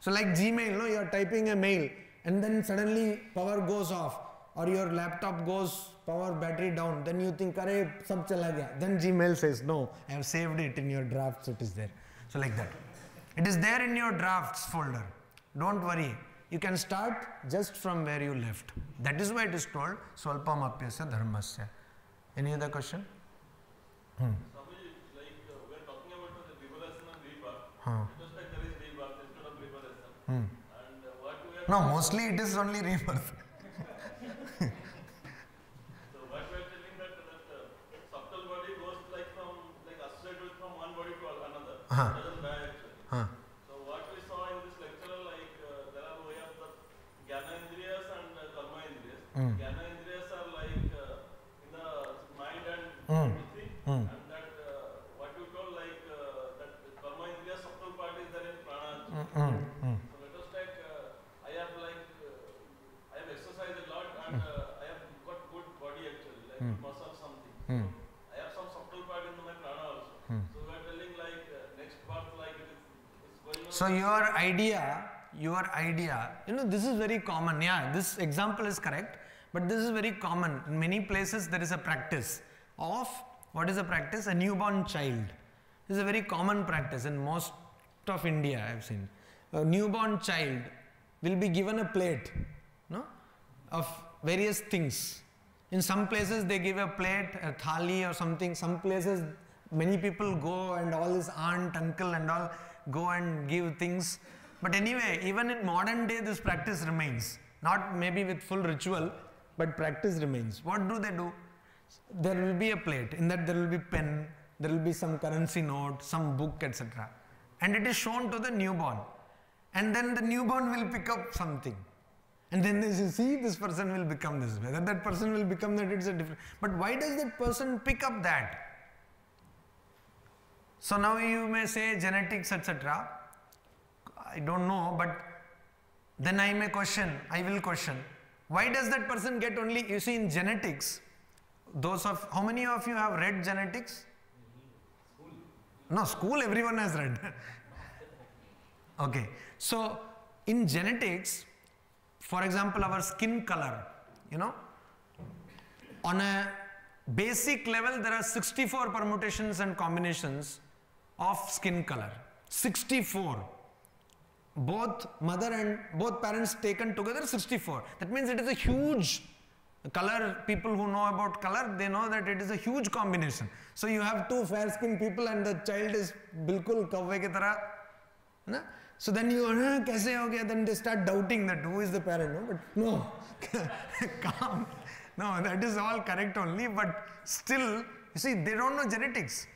So like Gmail, no, you are typing a mail and then suddenly power goes off, or your laptop goes power battery down, then you think, arey, sab chala gaya. Then Gmail says, no, I have saved it in your drafts, it is there. So like that. It is there in your drafts folder. Don't worry. You can start just from where you left. That is why it is told, Swalpamapyasya dharmasya. Any other question? Swami, like we are talking about the liberation and rebirth. Just like there is rebirth instead of liberation. And what we are No, mostly it is only rebirth. So what we are telling that subtle body goes like associated from one body to another. It doesn't die actually. So what we saw in this lecture, like there are way of the Jnana Indriyas and Karma Indriyas. Jnana Indriyas are like in the mind and buddhi, and that what you told like that Karma Indriya subtle part is there in prana. So let us take I have exercised a lot and I have got good body actually, like muscle something. I have some subtle part in my prana also. So we are telling like next birth like it's going on. So your idea, this is very common. Yeah, this example is correct, but this is very common. In many places there is a practice of, what is a practice? A newborn child. This is a very common practice in most of India, I have seen. A newborn child will be given a plate, of various things. In some places they give a plate, a thali or something. Some places many people go and all his aunt, uncle and all go and give things. But anyway, even in modern day this practice remains. Not maybe with full ritual, but practice remains. What do they do? There will be a plate. In that there will be pen, there will be some currency note, some book, etc. And it is shown to the newborn. And then the newborn will pick up something. And then as you see, this person will become this way. That person will become that, it's a different. But why does that person pick up that? So now you may say genetics, etc. I don't know, but then I will question. Why does that person get only, you see in genetics, how many of you have read genetics? No, school everyone has read. Okay, so in genetics, for example, our skin color, on a basic level, there are 64 permutations and combinations of skin color. 64. Both mother and both parents taken together, 64. That means it is a huge color. People who know about color, they know that it is a huge combination. So you have two fair skinned people and the child is bilkul kavve ki tarah. Na? So then you, kaise ho gaya? Then they start doubting that who is the parent. No? But no, calm. No, that is all correct only. But still, you see, they don't know genetics.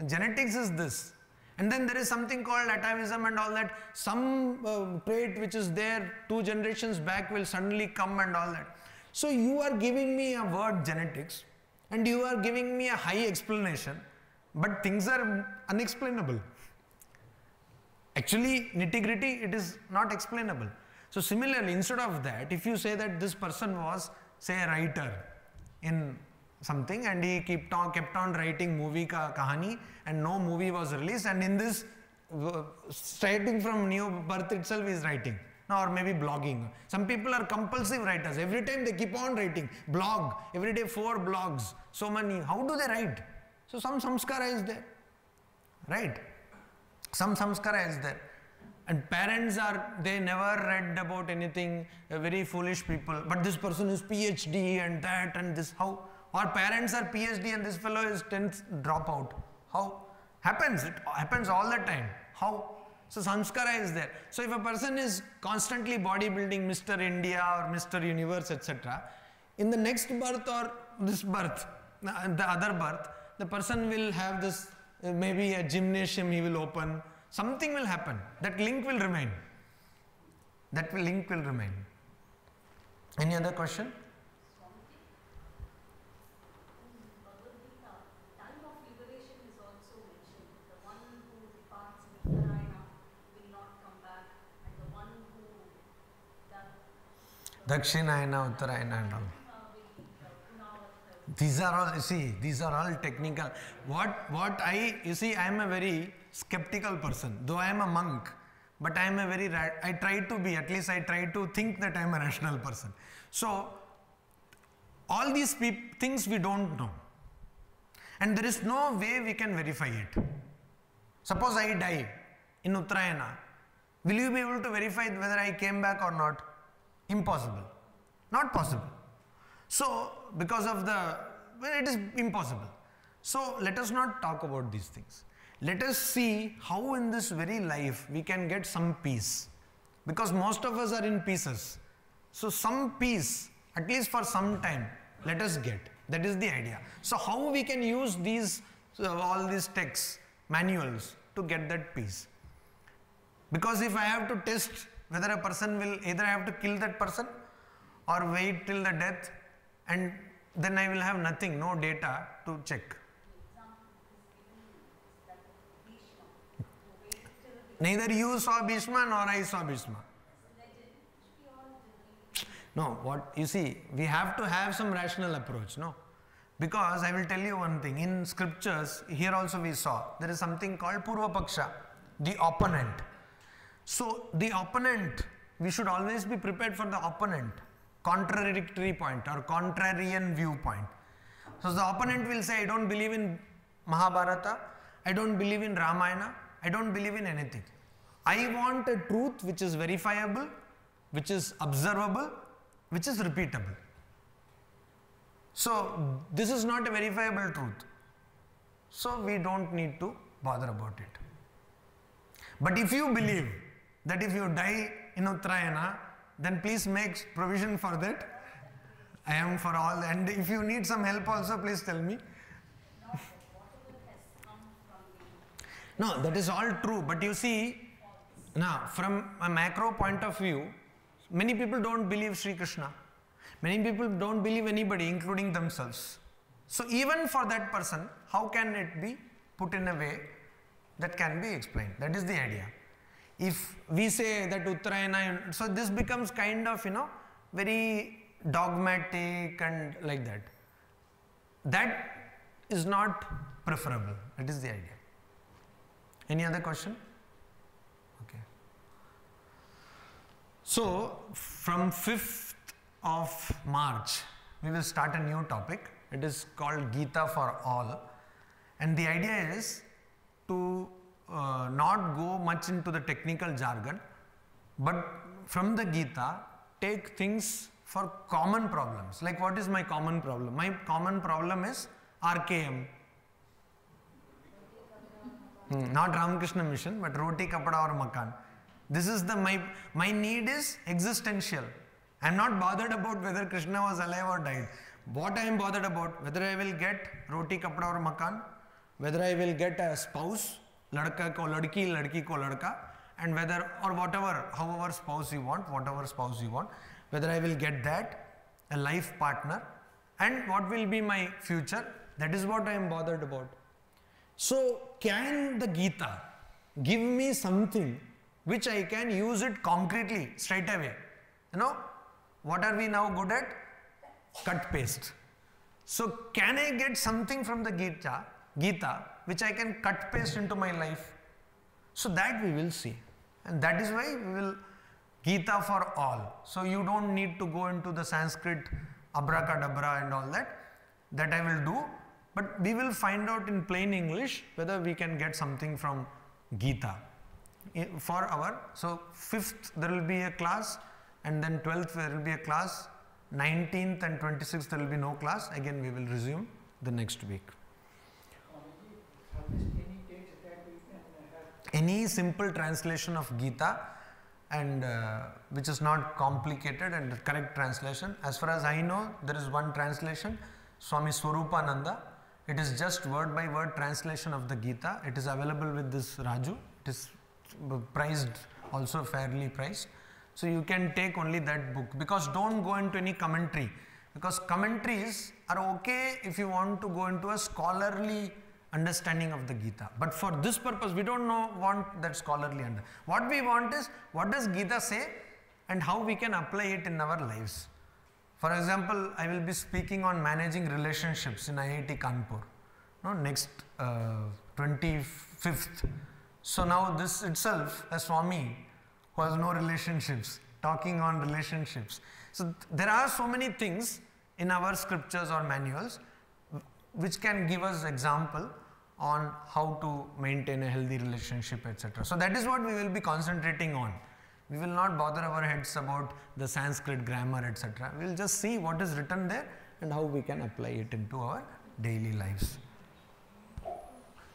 Genetics is this. And then there is something called atavism and all that. Some trait which is there 2 generations back will suddenly come and all that. So you are giving me a word genetics and you are giving me a high explanation, but things are unexplainable. Actually, nitty-gritty, it is not explainable. So similarly, instead of that, if you say that this person was, say, a writer in something and he kept on writing movie kahani and no movie was released, and in this, starting from new birth itself is writing. Or maybe blogging. Some people are compulsive writers. Every time they keep on writing. Blog. Every day 4 blogs. So many. How do they write? So some samskara is there. Right? Some samskara is there. And parents they never read about anything. Very foolish people. But this person is PhD and that and this. How? Or parents are PhD and this fellow is 10th dropout. How? Happens. It happens all the time. How? So samskara is there. So if a person is constantly bodybuilding Mr. India or Mr. Universe, etc., in the next birth or this birth, the other birth, the person will have this, maybe a gymnasium he will open. Something will happen. That link will remain. Link will remain. Any other question? Dakshinayana, Uttarayana and all. These are all, you see, these are all technical. I am a very skeptical person. Though I am a monk, but I am I try to be, at least I try to think that I am a rational person. So, all these things we don't know. And there is no way we can verify it. Suppose I die in Uttarayana. Will you be able to verify whether I came back or not? Impossible. Not possible. So, because of it is impossible. So, let us not talk about these things. Let us see how in this very life we can get some peace. Because most of us are in pieces. So, some peace, at least for some time, let us get. That is the idea. So, how we can use these, all these texts, manuals to get that peace. Because if I have to test whether a person will, either I have to kill that person or wait till the death, and then I will have nothing, no data to check. Neither you saw Bhishma nor I saw Bhishma. No, what you see, we have to have some rational approach, no? Because I will tell you one thing, in scriptures, here also we saw, there is something called Purva Paksha, the opponent. So, the opponent, we should always be prepared for the opponent, contradictory point or contrarian viewpoint. So, the opponent will say, I don't believe in Mahabharata, I don't believe in Ramayana, I don't believe in anything. I want a truth which is verifiable, which is observable, which is repeatable. So, this is not a verifiable truth. So, we don't need to bother about it. But if you believe that if you die in Uttarayana, then please make provision for that. I am for all, and if you need some help also, please tell me. Not that whatever has come from No, that is all true, but you see, now from a macro point of view, many people don't believe Sri Krishna. Many people don't believe anybody, including themselves. So even for that person, how can it be put in a way that can be explained? That is the idea. If we say that Uttarayana, so this becomes kind of, very dogmatic and like that. That is not preferable. That is the idea. Any other question? Okay. So from 5th of March, we will start a new topic. It is called Gita for All. And the idea is to not go much into the technical jargon, but from the Gita, take things for common problems. Like, what is my common problem? My common problem is RKM. Not Ramakrishna mission, but roti, kapada or makan. This is my need is existential. I am not bothered about whether Krishna was alive or died. What I am bothered about, whether I will get roti, kapada or makan, whether I will get a spouse, ladka ko ladki, ladki ko ladka, and whether, or whatever, however spouse you want, whether I will get that, a life partner, and what will be my future, that is what I am bothered about. So, can the Gita give me something which I can use it concretely, straight away? What are we now good at? Cut paste. So, can I get something from the Gita which I can cut paste into my life? So, that we will see. And that is why we will Gita for all. So, you don't need to go into the Sanskrit abracadabra and all that. That I will do. But we will find out in plain English whether we can get something from Gita. For our, so 5th there will be a class, and then 12th there will be a class, 19th and 26th there will be no class. Again we will resume the next week. Any simple translation of Gita, and which is not complicated, and the correct translation. As far as I know, there is one translation, Swami Swarupananda. It is just word by word translation of the Gita. It is available with this Raju. It is priced, also fairly priced. So you can take only that book, because don't go into any commentary, because commentaries are okay if you want to go into a scholarly understanding of the Gita. But for this purpose, we don't want that scholarly understanding. What we want is, what does Gita say and how we can apply it in our lives. For example, I will be speaking on managing relationships in IIT Kanpur, next 25th. So now this itself, a Swami who has no relationships, talking on relationships. So there are so many things in our scriptures or manuals which can give us example on how to maintain a healthy relationship, etc. So that is what we will be concentrating on. We will not bother our heads about the Sanskrit grammar, etc. We will just see what is written there and how we can apply it into our daily lives.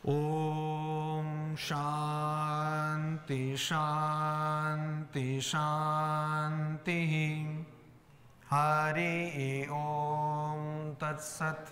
Om Shanti Shanti Shanti Hari Om Tat Sat